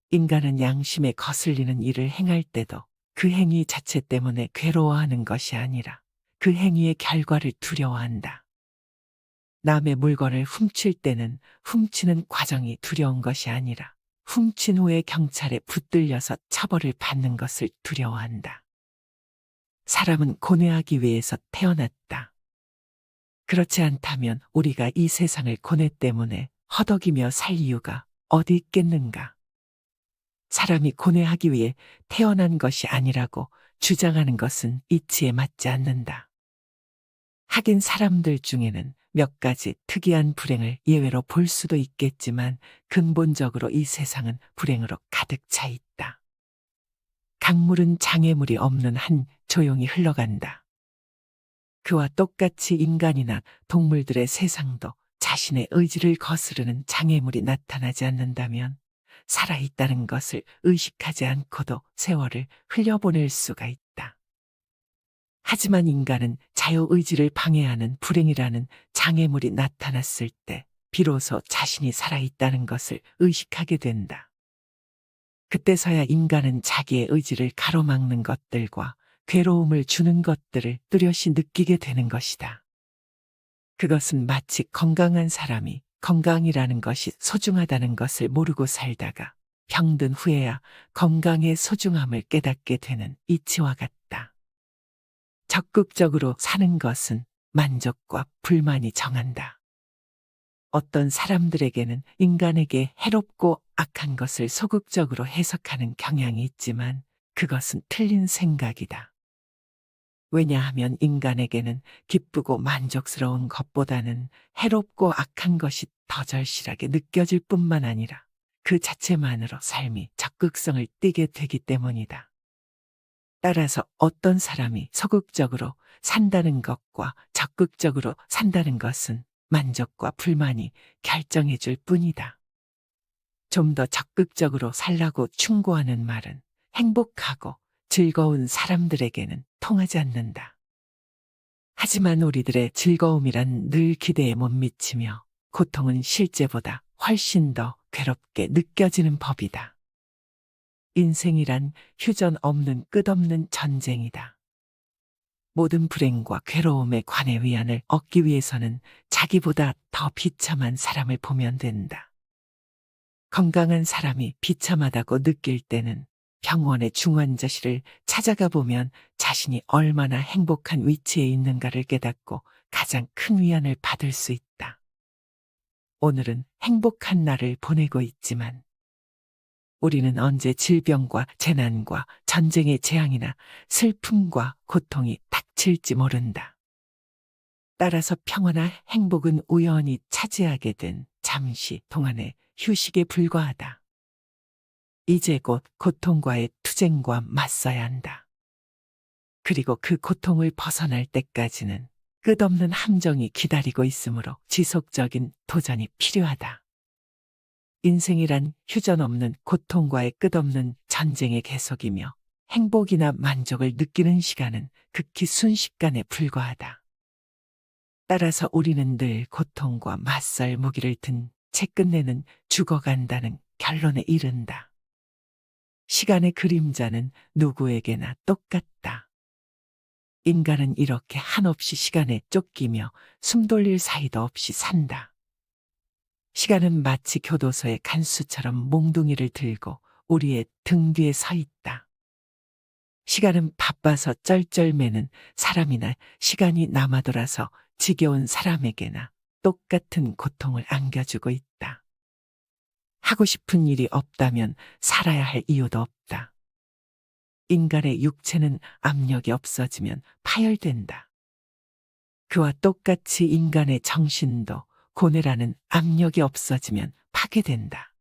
인간은 양심에 거슬리는 일을 행할 때도 그 행위 자체 때문에 괴로워하는 것이 아니라 그 행위의 결과를 두려워한다. 남의 물건을 훔칠 때는 훔치는 과정이 두려운 것이 아니라 훔친 후에 경찰에 붙들려서 처벌을 받는 것을 두려워한다. 사람은 고뇌하기 위해서 태어났다. 그렇지 않다면 우리가 이 세상을 고뇌 때문에 허덕이며 살 이유가 어디 있겠는가. 사람이 고뇌하기 위해 태어난 것이 아니라고 주장하는 것은 이치에 맞지 않는다. 하긴 사람들 중에는 몇 가지 특이한 불행을 예외로 볼 수도 있겠지만 근본적으로 이 세상은 불행으로 가득 차 있다. 강물은 장애물이 없는 한 조용히 흘러간다. 그와 똑같이 인간이나 동물들의 세상도 자신의 의지를 거스르는 장애물이 나타나지 않는다면 살아있다는 것을 의식하지 않고도 세월을 흘려보낼 수가 있다. 하지만 인간은 자유의지를 방해하는 불행이라는 장애물이 나타났을 때 비로소 자신이 살아있다는 것을 의식하게 된다. 그때서야 인간은 자기의 의지를 가로막는 것들과 괴로움을 주는 것들을 뚜렷이 느끼게 되는 것이다. 그것은 마치 건강한 사람이 건강이라는 것이 소중하다는 것을 모르고 살다가 병든 후에야 건강의 소중함을 깨닫게 되는 이치와 같다. 적극적으로 사는 것은 만족과 불만이 정한다. 어떤 사람들에게는 인간에게 해롭고 악한 것을 소극적으로 해석하는 경향이 있지만 그것은 틀린 생각이다. 왜냐하면 인간에게는 기쁘고 만족스러운 것보다는 해롭고 악한 것이 더 절실하게 느껴질 뿐만 아니라 그 자체만으로 삶이 적극성을 띠게 되기 때문이다. 따라서 어떤 사람이 소극적으로 산다는 것과 적극적으로 산다는 것은 만족과 불만이 결정해 줄 뿐이다. 좀 더 적극적으로 살라고 충고하는 말은 행복하고 즐거운 사람들에게는 통하지 않는다. 하지만 우리들의 즐거움이란 늘 기대에 못 미치며 고통은 실제보다 훨씬 더 괴롭게 느껴지는 법이다. 인생이란 휴전 없는 끝없는 전쟁이다. 모든 불행과 괴로움에 관해 위안을 얻기 위해서는 자기보다 더 비참한 사람을 보면 된다. 건강한 사람이 비참하다고 느낄 때는 병원의 중환자실을 찾아가 보면 자신이 얼마나 행복한 위치에 있는가를 깨닫고 가장 큰 위안을 받을 수 있다. 오늘은 행복한 날을 보내고 있지만 우리는 언제 질병과 재난과 전쟁의 재앙이나 슬픔과 고통이 닥칠지 모른다. 따라서 평화나 행복은 우연히 차지하게 된 잠시 동안의 휴식에 불과하다. 이제 곧 고통과의 투쟁과 맞서야 한다. 그리고 그 고통을 벗어날 때까지는 끝없는 함정이 기다리고 있으므로 지속적인 도전이 필요하다. 인생이란 휴전 없는 고통과의 끝없는 전쟁의 계속이며 행복이나 만족을 느끼는 시간은 극히 순식간에 불과하다. 따라서 우리는 늘 고통과 맞설 무기를 든 채 끝내는 죽어간다는 결론에 이른다. 시간의 그림자는 누구에게나 똑같다. 인간은 이렇게 한없이 시간에 쫓기며 숨 돌릴 사이도 없이 산다. 시간은 마치 교도소의 간수처럼 몽둥이를 들고 우리의 등 뒤에 서 있다. 시간은 바빠서 쩔쩔매는 사람이나 시간이 남아돌아서 지겨운 사람에게나 똑같은 고통을 안겨주고 있다. 하고 싶은 일이 없다면 살아야 할 이유도 없다. 인간의 육체는 압력이 없어지면 파열된다. 그와 똑같이 인간의 정신도 고뇌라는 압력이 없어지면 파괴된다.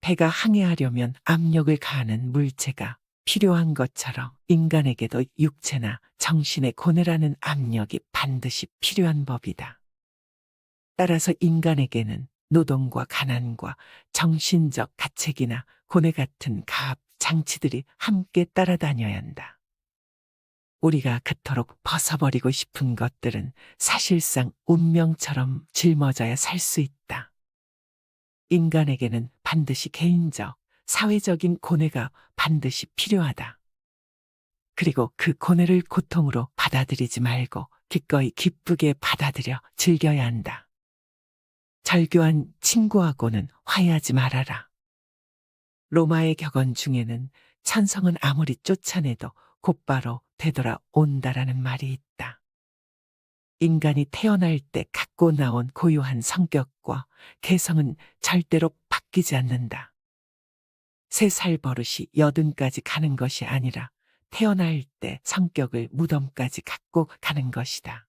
배가 항해하려면 압력을 가하는 물체가 필요한 것처럼 인간에게도 육체나 정신의 고뇌라는 압력이 반드시 필요한 법이다. 따라서 인간에게는 노동과 가난과 정신적 가책이나 고뇌 같은 가압 장치들이 함께 따라다녀야 한다. 우리가 그토록 벗어버리고 싶은 것들은 사실상 운명처럼 짊어져야 살 수 있다. 인간에게는 반드시 개인적, 사회적인 고뇌가 반드시 필요하다. 그리고 그 고뇌를 고통으로 받아들이지 말고 기꺼이 기쁘게 받아들여 즐겨야 한다. 절교한 친구하고는 화해하지 말아라. 로마의 격언 중에는 천성은 아무리 쫓아내도 곧바로 되돌아온다라는 말이 있다. 인간이 태어날 때 갖고 나온 고유한 성격과 개성은 절대로 바뀌지 않는다. 3살 버릇이 80까지 가는 것이 아니라 태어날 때 성격을 무덤까지 갖고 가는 것이다.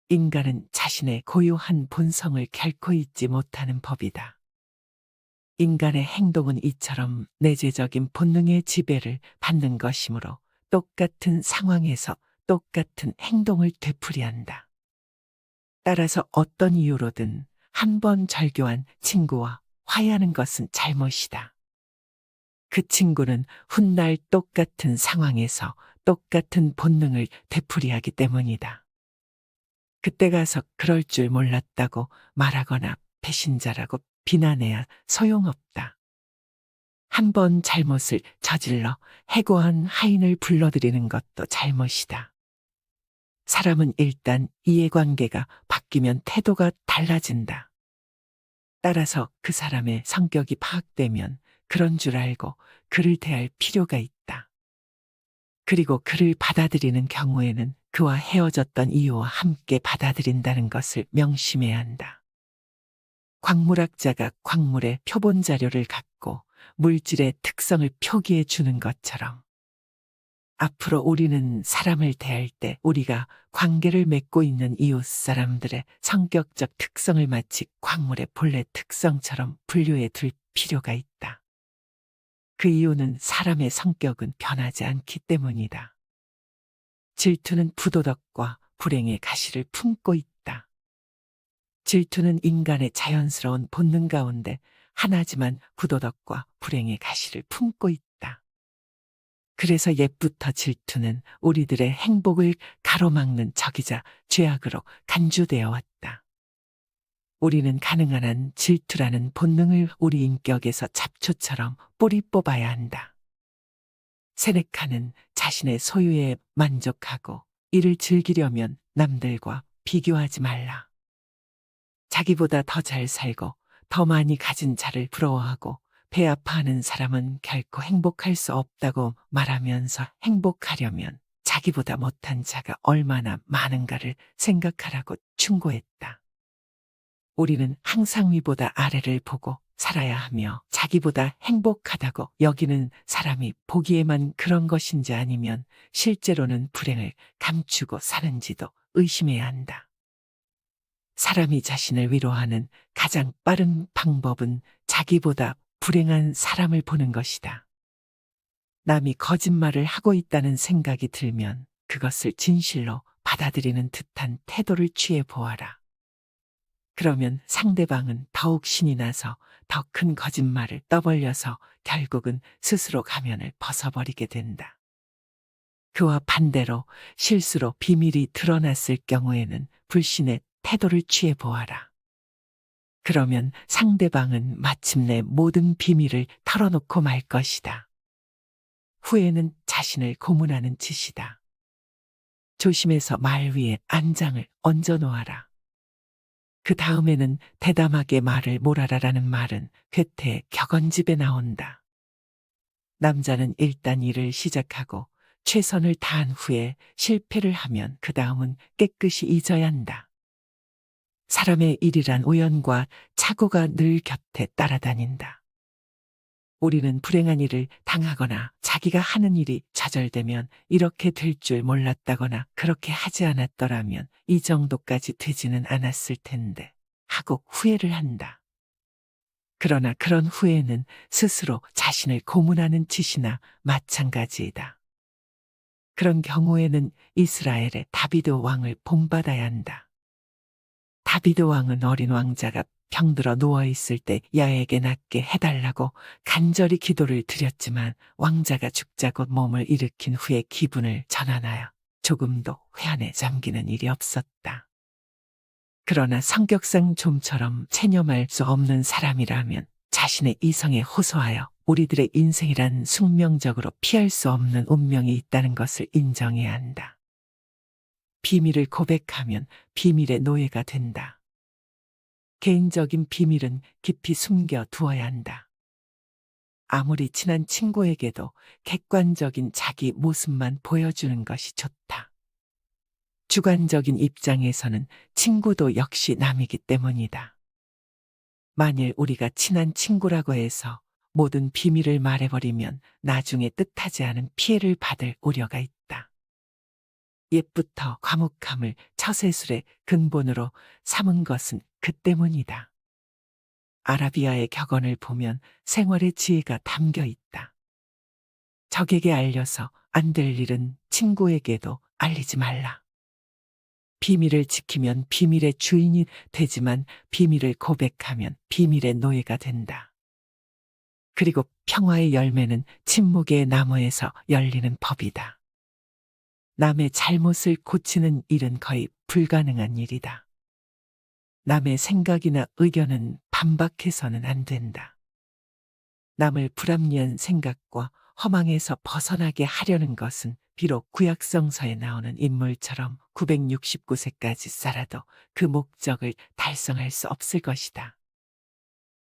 인간은 자신의 고유한 본성을 결코 잊지 못하는 법이다. 인간의 행동은 이처럼 내재적인 본능의 지배를 받는 것이므로 똑같은 상황에서 똑같은 행동을 되풀이한다. 따라서 어떤 이유로든 한 번 절교한 친구와 화해하는 것은 잘못이다. 그 친구는 훗날 똑같은 상황에서 똑같은 본능을 되풀이하기 때문이다. 그때 가서 그럴 줄 몰랐다고 말하거나 배신자라고 비난해야 소용없다. 한 번 잘못을 저질러 해고한 하인을 불러들이는 것도 잘못이다. 사람은 일단 이해관계가 바뀌면 태도가 달라진다. 따라서 그 사람의 성격이 파악되면 그런 줄 알고 그를 대할 필요가 있다. 그리고 그를 받아들이는 경우에는 그와 헤어졌던 이유와 함께 받아들인다는 것을 명심해야 한다. 광물학자가 광물의 표본 자료를 갖고 물질의 특성을 표기해 주는 것처럼 앞으로 우리는 사람을 대할 때 우리가 관계를 맺고 있는 이웃 사람들의 성격적 특성을 마치 광물의 본래 특성처럼 분류해 둘 필요가 있다. 그 이유는 사람의 성격은 변하지 않기 때문이다. 질투는 부도덕과 불행의 가시를 품고 있다. 질투는 인간의 자연스러운 본능 가운데 하나지만 부도덕과 불행의 가시를 품고 있다. 그래서 옛부터 질투는 우리들의 행복을 가로막는 적이자 죄악으로 간주되어 왔다. 우리는 가능한 한 질투라는 본능을 우리 인격에서 잡초처럼 뿌리 뽑아야 한다. 세네카는 자신의 소유에 만족하고 이를 즐기려면 남들과 비교하지 말라. 자기보다 더 잘 살고 더 많이 가진 자를 부러워하고 배 아파하는 사람은 결코 행복할 수 없다고 말하면서 행복하려면 자기보다 못한 자가 얼마나 많은가를 생각하라고 충고했다. 우리는 항상 위보다 아래를 보고 살아야 하며 자기보다 행복하다고 여기는 사람이 보기에만 그런 것인지 아니면 실제로는 불행을 감추고 사는지도 의심해야 한다. 사람이 자신을 위로하는 가장 빠른 방법은 자기보다 불행한 사람을 보는 것이다. 남이 거짓말을 하고 있다는 생각이 들면 그것을 진실로 받아들이는 듯한 태도를 취해 보아라. 그러면 상대방은 더욱 신이 나서 더 큰 거짓말을 떠벌려서 결국은 스스로 가면을 벗어버리게 된다. 그와 반대로 실수로 비밀이 드러났을 경우에는 불신의 태도를 취해 보아라. 그러면 상대방은 마침내 모든 비밀을 털어놓고 말 것이다. 후회는 자신을 고문하는 짓이다. 조심해서 말 위에 안장을 얹어 놓아라. 그 다음에는 대담하게 말을 몰아라라는 말은 괴테의 격언집에 나온다. 남자는 일단 일을 시작하고 최선을 다한 후에 실패를 하면 그 다음은 깨끗이 잊어야 한다. 사람의 일이란 우연과 착오가 늘 곁에 따라다닌다. 우리는 불행한 일을 당하거나 자기가 하는 일이 좌절되면 이렇게 될 줄 몰랐다거나 그렇게 하지 않았더라면 이 정도까지 되지는 않았을 텐데 하고 후회를 한다. 그러나 그런 후회는 스스로 자신을 고문하는 짓이나 마찬가지이다. 그런 경우에는 이스라엘의 다비드 왕을 본받아야 한다. 다비드 왕은 어린 왕자가 병들어 누워있을 때 야에게 낫게 해달라고 간절히 기도를 드렸지만 왕자가 죽자고 몸을 일으킨 후에 기분을 전환하여 조금도 회한에 잠기는 일이 없었다. 그러나 성격상 좀처럼 체념할 수 없는 사람이라면 자신의 이성에 호소하여 우리들의 인생이란 숙명적으로 피할 수 없는 운명이 있다는 것을 인정해야 한다. 비밀을 고백하면 비밀의 노예가 된다. 개인적인 비밀은 깊이 숨겨 두어야 한다. 아무리 친한 친구에게도 객관적인 자기 모습만 보여주는 것이 좋다. 주관적인 입장에서는 친구도 역시 남이기 때문이다. 만일 우리가 친한 친구라고 해서 모든 비밀을 말해버리면 나중에 뜻하지 않은 피해를 받을 우려가 있다. 옛부터 과묵함을 처세술의 근본으로 삼은 것은 그 때문이다. 아라비아의 격언을 보면 생활의 지혜가 담겨 있다. 적에게 알려서 안 될 일은 친구에게도 알리지 말라. 비밀을 지키면 비밀의 주인이 되지만 비밀을 고백하면 비밀의 노예가 된다. 그리고 평화의 열매는 침묵의 나무에서 열리는 법이다. 남의 잘못을 고치는 일은 거의 불가능한 일이다. 남의 생각이나 의견은 반박해서는 안 된다. 남을 불합리한 생각과 허망에서 벗어나게 하려는 것은 비록 구약성서에 나오는 인물처럼 969세까지 살아도 그 목적을 달성할 수 없을 것이다.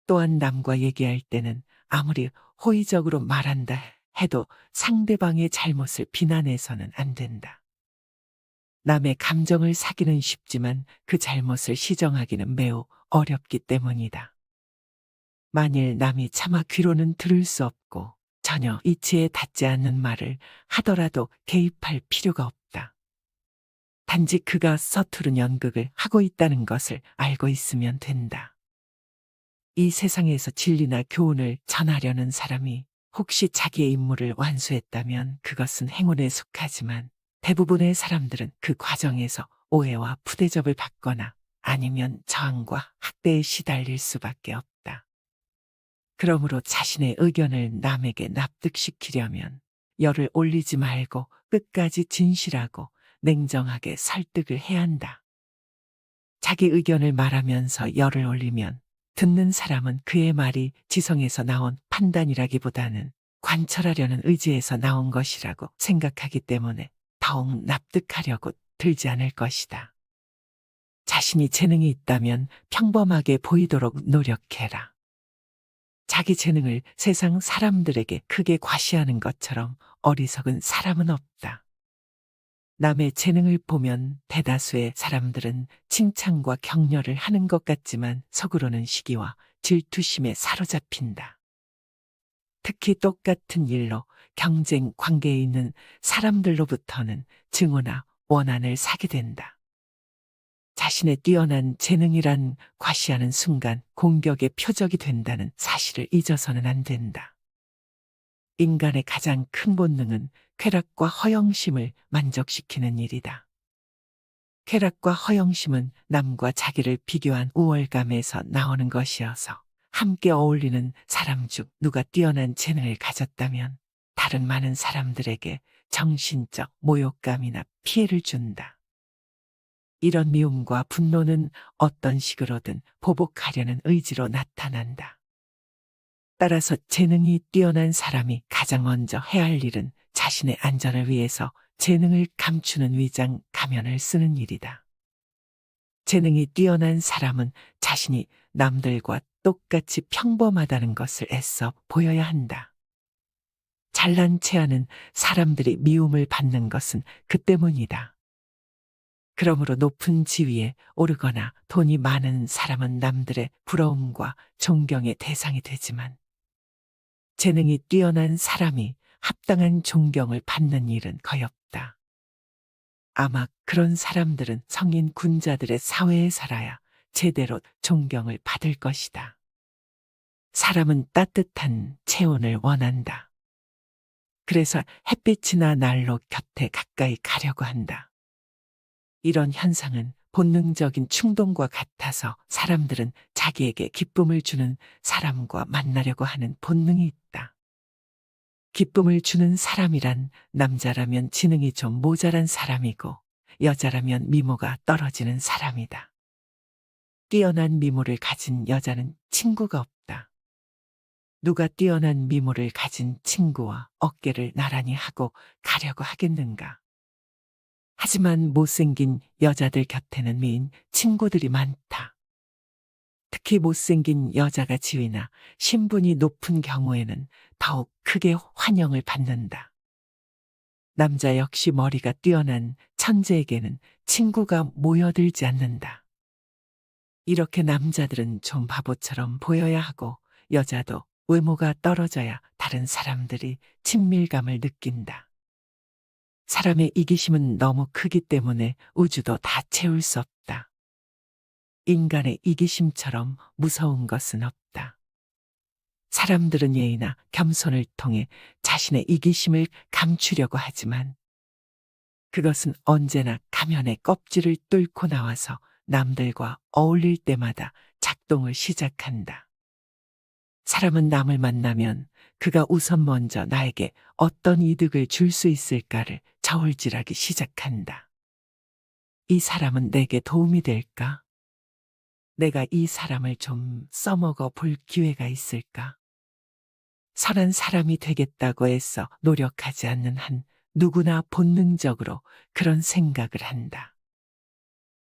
또한 남과 얘기할 때는 아무리 호의적으로 말한다 해도 상대방의 잘못을 비난해서는 안 된다. 남의 감정을 사기는 쉽지만 그 잘못을 시정하기는 매우 어렵기 때문이다. 만일 남이 차마 귀로는 들을 수 없고 전혀 이치에 닿지 않는 말을 하더라도 개입할 필요가 없다. 단지 그가 서투른 연극을 하고 있다는 것을 알고 있으면 된다. 이 세상에서 진리나 교훈을 전하려는 사람이 혹시 자기의 임무를 완수했다면 그것은 행운에 속하지만 대부분의 사람들은 그 과정에서 오해와 푸대접을 받거나 아니면 저항과 학대에 시달릴 수밖에 없다. 그러므로 자신의 의견을 남에게 납득시키려면 열을 올리지 말고 끝까지 진실하고 냉정하게 설득을 해야 한다. 자기 의견을 말하면서 열을 올리면 듣는 사람은 그의 말이 지성에서 나온 판단이라기보다는 관철하려는 의지에서 나온 것이라고 생각하기 때문에 더욱 납득하려고 들지 않을 것이다. 자신이 재능이 있다면 평범하게 보이도록 노력해라. 자기 재능을 세상 사람들에게 크게 과시하는 것처럼 어리석은 사람은 없다. 남의 재능을 보면 대다수의 사람들은 칭찬과 격려를 하는 것 같지만 속으로는 시기와 질투심에 사로잡힌다. 특히 똑같은 일로 경쟁 관계에 있는 사람들로부터는 증오나 원한을 사게 된다. 자신의 뛰어난 재능이란 과시하는 순간 공격의 표적이 된다는 사실을 잊어서는 안 된다. 인간의 가장 큰 본능은 쾌락과 허영심을 만족시키는 일이다. 쾌락과 허영심은 남과 자기를 비교한 우월감에서 나오는 것이어서 함께 어울리는 사람 중 누가 뛰어난 재능을 가졌다면 다른 많은 사람들에게 정신적 모욕감이나 피해를 준다. 이런 미움과 분노는 어떤 식으로든 보복하려는 의지로 나타난다. 따라서 재능이 뛰어난 사람이 가장 먼저 해야 할 일은 자신의 안전을 위해서 재능을 감추는 위장 가면을 쓰는 일이다. 재능이 뛰어난 사람은 자신이 남들과 똑같이 평범하다는 것을 애써 보여야 한다. 잘난 체하는 사람들이 미움을 받는 것은 그 때문이다. 그러므로 높은 지위에 오르거나 돈이 많은 사람은 남들의 부러움과 존경의 대상이 되지만 재능이 뛰어난 사람이 합당한 존경을 받는 일은 거의 없다. 아마 그런 사람들은 성인 군자들의 사회에 살아야 제대로 존경을 받을 것이다. 사람은 따뜻한 체온을 원한다. 그래서 햇빛이나 난로 곁에 가까이 가려고 한다. 이런 현상은 본능적인 충동과 같아서 사람들은 자기에게 기쁨을 주는 사람과 만나려고 하는 본능이 있다. 기쁨을 주는 사람이란 남자라면 지능이 좀 모자란 사람이고 여자라면 미모가 떨어지는 사람이다. 뛰어난 미모를 가진 여자는 친구가 없다. 누가 뛰어난 미모를 가진 친구와 어깨를 나란히 하고 가려고 하겠는가? 하지만 못생긴 여자들 곁에는 미인 친구들이 많다. 특히 못생긴 여자가 지위나 신분이 높은 경우에는 더욱 크게 환영을 받는다. 남자 역시 머리가 뛰어난 천재에게는 친구가 모여들지 않는다. 이렇게 남자들은 좀 바보처럼 보여야 하고 여자도 외모가 떨어져야 다른 사람들이 친밀감을 느낀다. 사람의 이기심은 너무 크기 때문에 우주도 다 채울 수 없다. 인간의 이기심처럼 무서운 것은 없다. 사람들은 예의나 겸손을 통해 자신의 이기심을 감추려고 하지만 그것은 언제나 가면의 껍질을 뚫고 나와서 남들과 어울릴 때마다 작동을 시작한다. 사람은 남을 만나면 그가 우선 먼저 나에게 어떤 이득을 줄 수 있을까를 저울질하기 시작한다. 이 사람은 내게 도움이 될까? 내가 이 사람을 좀 써먹어 볼 기회가 있을까? 선한 사람이 되겠다고 애써 노력하지 않는 한 누구나 본능적으로 그런 생각을 한다.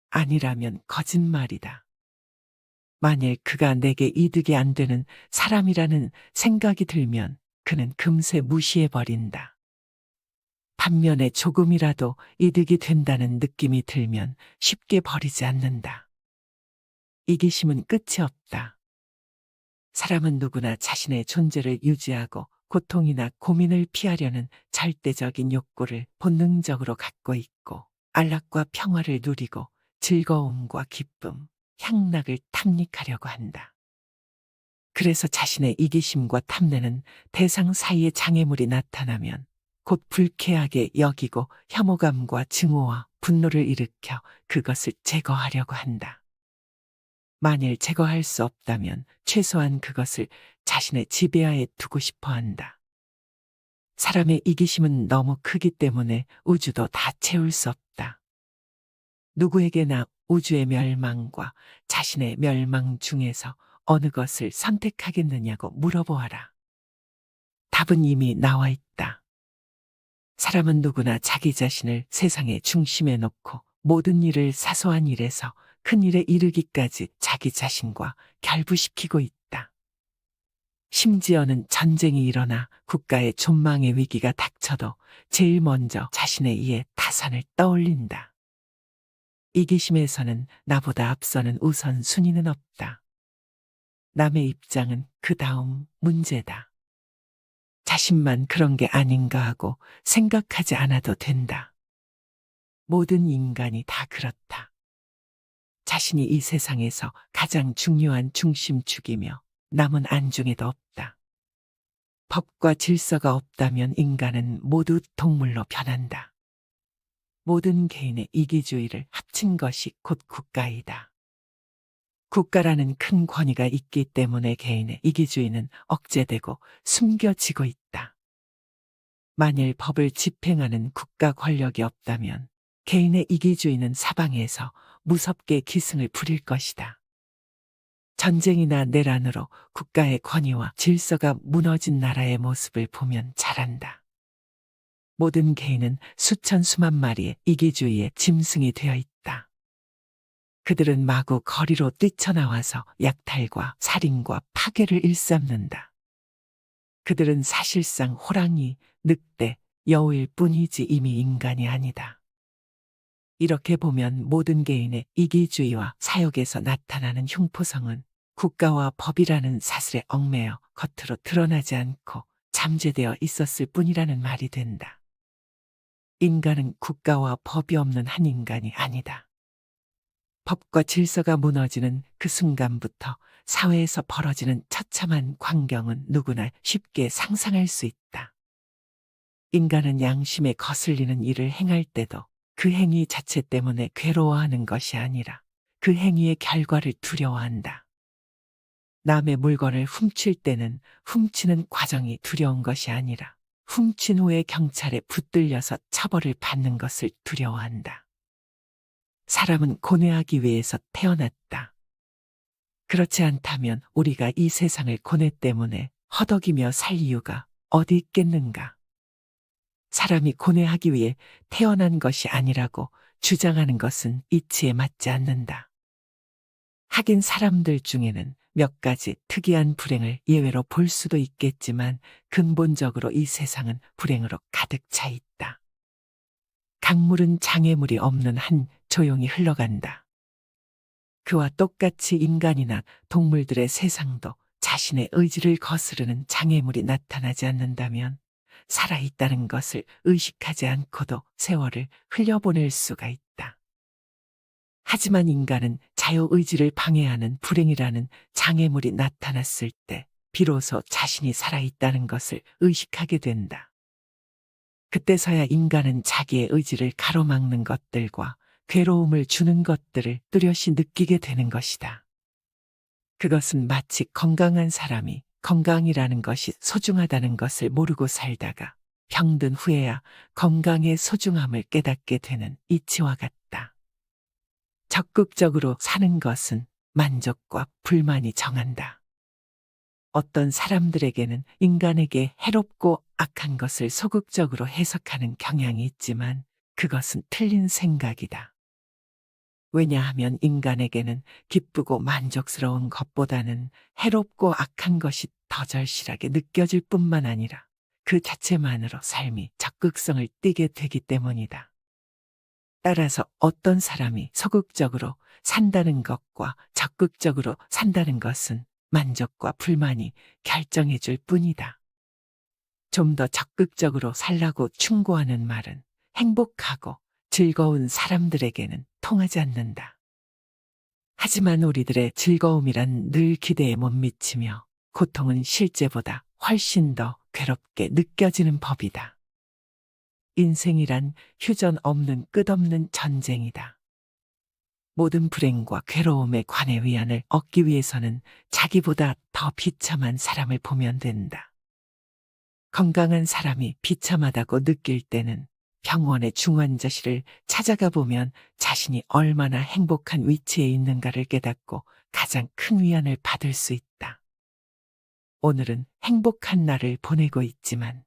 아니라면 거짓말이다. 만일 그가 내게 이득이 안 되는 사람이라는 생각이 들면 그는 금세 무시해버린다. 반면에 조금이라도 이득이 된다는 느낌이 들면 쉽게 버리지 않는다. 이기심은 끝이 없다. 사람은 누구나 자신의 존재를 유지하고 고통이나 고민을 피하려는 절대적인 욕구를 본능적으로 갖고 있고 안락과 평화를 누리고 즐거움과 기쁨, 향락을 탐닉하려고 한다. 그래서 자신의 이기심과 탐내는 대상 사이에 장애물이 나타나면 곧 불쾌하게 여기고 혐오감과 증오와 분노를 일으켜 그것을 제거하려고 한다. 만일 제거할 수 없다면 최소한 그것을 자신의 지배하에 두고 싶어 한다. 사람의 이기심은 너무 크기 때문에 우주도 다 채울 수 없다. 누구에게나 우주의 멸망과 자신의 멸망 중에서 어느 것을 선택하겠느냐고 물어보아라. 답은 이미 나와 있다. 사람은 누구나 자기 자신을 세상의 중심에 놓고 모든 일을 사소한 일에서 큰 일에 이르기까지 자기 자신과 결부시키고 있다. 심지어는 전쟁이 일어나 국가의 존망의 위기가 닥쳐도 제일 먼저 자신의 이에 타산을 떠올린다. 이기심에서는 나보다 앞서는 우선순위는 없다. 남의 입장은 그 다음 문제다. 자신만 그런 게 아닌가 하고 생각하지 않아도 된다. 모든 인간이 다 그렇다. 자신이 이 세상에서 가장 중요한 중심축이며 남은 안중에도 없다. 법과 질서가 없다면 인간은 모두 동물로 변한다. 모든 개인의 이기주의를 합친 것이 곧 국가이다. 국가라는 큰 권위가 있기 때문에 개인의 이기주의는 억제되고 숨겨지고 있다. 만일 법을 집행하는 국가 권력이 없다면 개인의 이기주의는 사방에서 무섭게 기승을 부릴 것이다. 전쟁이나 내란으로 국가의 권위와 질서가 무너진 나라의 모습을 보면 잘 안다. 모든 개인은 수천 수만 마리의 이기주의의 짐승이 되어 있다. 그들은 마구 거리로 뛰쳐나와서 약탈과 살인과 파괴를 일삼는다. 그들은 사실상 호랑이, 늑대, 여우일 뿐이지 이미 인간이 아니다. 이렇게 보면 모든 개인의 이기주의와 사욕에서 나타나는 흉포성은 국가와 법이라는 사슬에 얽매여 겉으로 드러나지 않고 잠재되어 있었을 뿐이라는 말이 된다. 인간은 국가와 법이 없는 한 인간이 아니다. 법과 질서가 무너지는 그 순간부터 사회에서 벌어지는 처참한 광경은 누구나 쉽게 상상할 수 있다. 인간은 양심에 거슬리는 일을 행할 때도 그 행위 자체 때문에 괴로워하는 것이 아니라 그 행위의 결과를 두려워한다. 남의 물건을 훔칠 때는 훔치는 과정이 두려운 것이 아니라 훔친 후에 경찰에 붙들려서 처벌을 받는 것을 두려워한다. 사람은 고뇌하기 위해서 태어났다. 그렇지 않다면 우리가 이 세상을 고뇌 때문에 허덕이며 살 이유가 어디 있겠는가? 사람이 고뇌하기 위해 태어난 것이 아니라고 주장하는 것은 이치에 맞지 않는다. 하긴 사람들 중에는 몇 가지 특이한 불행을 예외로 볼 수도 있겠지만 근본적으로 이 세상은 불행으로 가득 차 있다. 강물은 장애물이 없는 한 조용히 흘러간다. 그와 똑같이 인간이나 동물들의 세상도 자신의 의지를 거스르는 장애물이 나타나지 않는다면 살아있다는 것을 의식하지 않고도 세월을 흘려보낼 수가 있다. 하지만 인간은 자유의지를 방해하는 불행이라는 장애물이 나타났을 때 비로소 자신이 살아있다는 것을 의식하게 된다. 그때서야 인간은 자기의 의지를 가로막는 것들과 괴로움을 주는 것들을 뚜렷이 느끼게 되는 것이다. 그것은 마치 건강한 사람이 건강이라는 것이 소중하다는 것을 모르고 살다가 병든 후에야 건강의 소중함을 깨닫게 되는 이치와 같다. 적극적으로 사는 것은 만족과 불만이 정한다. 어떤 사람들에게는 인간에게 해롭고 악한 것을 소극적으로 해석하는 경향이 있지만 그것은 틀린 생각이다. 왜냐하면 인간에게는 기쁘고 만족스러운 것보다는 해롭고 악한 것이 더 절실하게 느껴질 뿐만 아니라 그 자체만으로 삶이 적극성을 띠게 되기 때문이다. 따라서 어떤 사람이 소극적으로 산다는 것과 적극적으로 산다는 것은 만족과 불만이 결정해 줄 뿐이다. 좀 더 적극적으로 살라고 충고하는 말은 행복하고 즐거운 사람들에게는 통하지 않는다. 하지만 우리들의 즐거움이란 늘 기대에 못 미치며 고통은 실제보다 훨씬 더 괴롭게 느껴지는 법이다. 인생이란 휴전 없는 끝없는 전쟁이다. 모든 불행과 괴로움에 관해 위안을 얻기 위해서는 자기보다 더 비참한 사람을 보면 된다. 건강한 사람이 비참하다고 느낄 때는 병원의 중환자실을 찾아가 보면 자신이 얼마나 행복한 위치에 있는가를 깨닫고 가장 큰 위안을 받을 수 있다. 오늘은 행복한 날을 보내고 있지만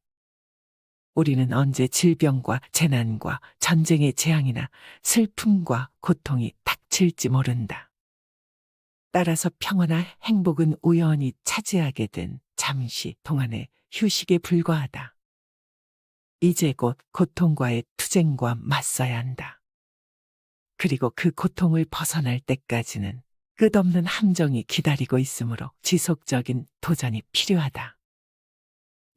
우리는 언제 질병과 재난과 전쟁의 재앙이나 슬픔과 고통이 닥칠지 모른다. 따라서 평화나 행복은 우연히 차지하게 된 잠시 동안의 휴식에 불과하다. 이제 곧 고통과의 투쟁과 맞서야 한다. 그리고 그 고통을 벗어날 때까지는 끝없는 함정이 기다리고 있으므로 지속적인 도전이 필요하다.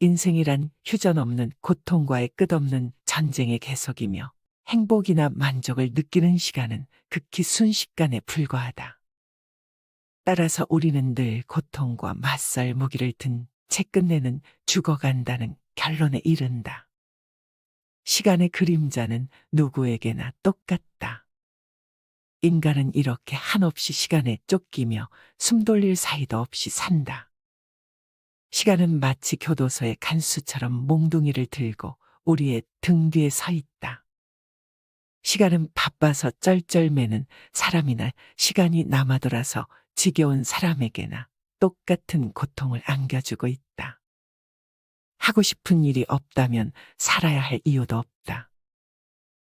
인생이란 휴전 없는 고통과의 끝없는 전쟁의 계속이며 행복이나 만족을 느끼는 시간은 극히 순식간에 불과하다. 따라서 우리는 늘 고통과 맞설 무기를 든 채 끝내는 죽어간다는 결론에 이른다. 시간의 그림자는 누구에게나 똑같다. 인간은 이렇게 한없이 시간에 쫓기며 숨 돌릴 사이도 없이 산다. 시간은 마치 교도소의 간수처럼 몽둥이를 들고 우리의 등 뒤에 서 있다. 시간은 바빠서 쩔쩔매는 사람이나 시간이 남아돌아서 지겨운 사람에게나 똑같은 고통을 안겨주고 있다. 하고 싶은 일이 없다면 살아야 할 이유도 없다.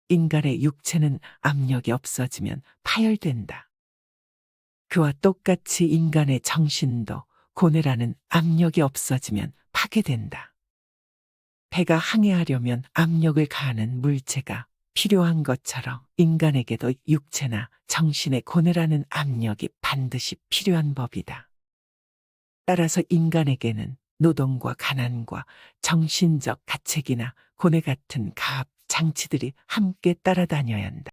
인간의 육체는 압력이 없어지면 파열된다. 그와 똑같이 인간의 정신도 고뇌라는 압력이 없어지면 파괴된다. 배가 항해하려면 압력을 가하는 물체가 필요한 것처럼 인간에게도 육체나 정신의 고뇌라는 압력이 반드시 필요한 법이다. 따라서 인간에게는 노동과 가난과 정신적 가책이나 고뇌 같은 가압 장치들이 함께 따라다녀야 한다.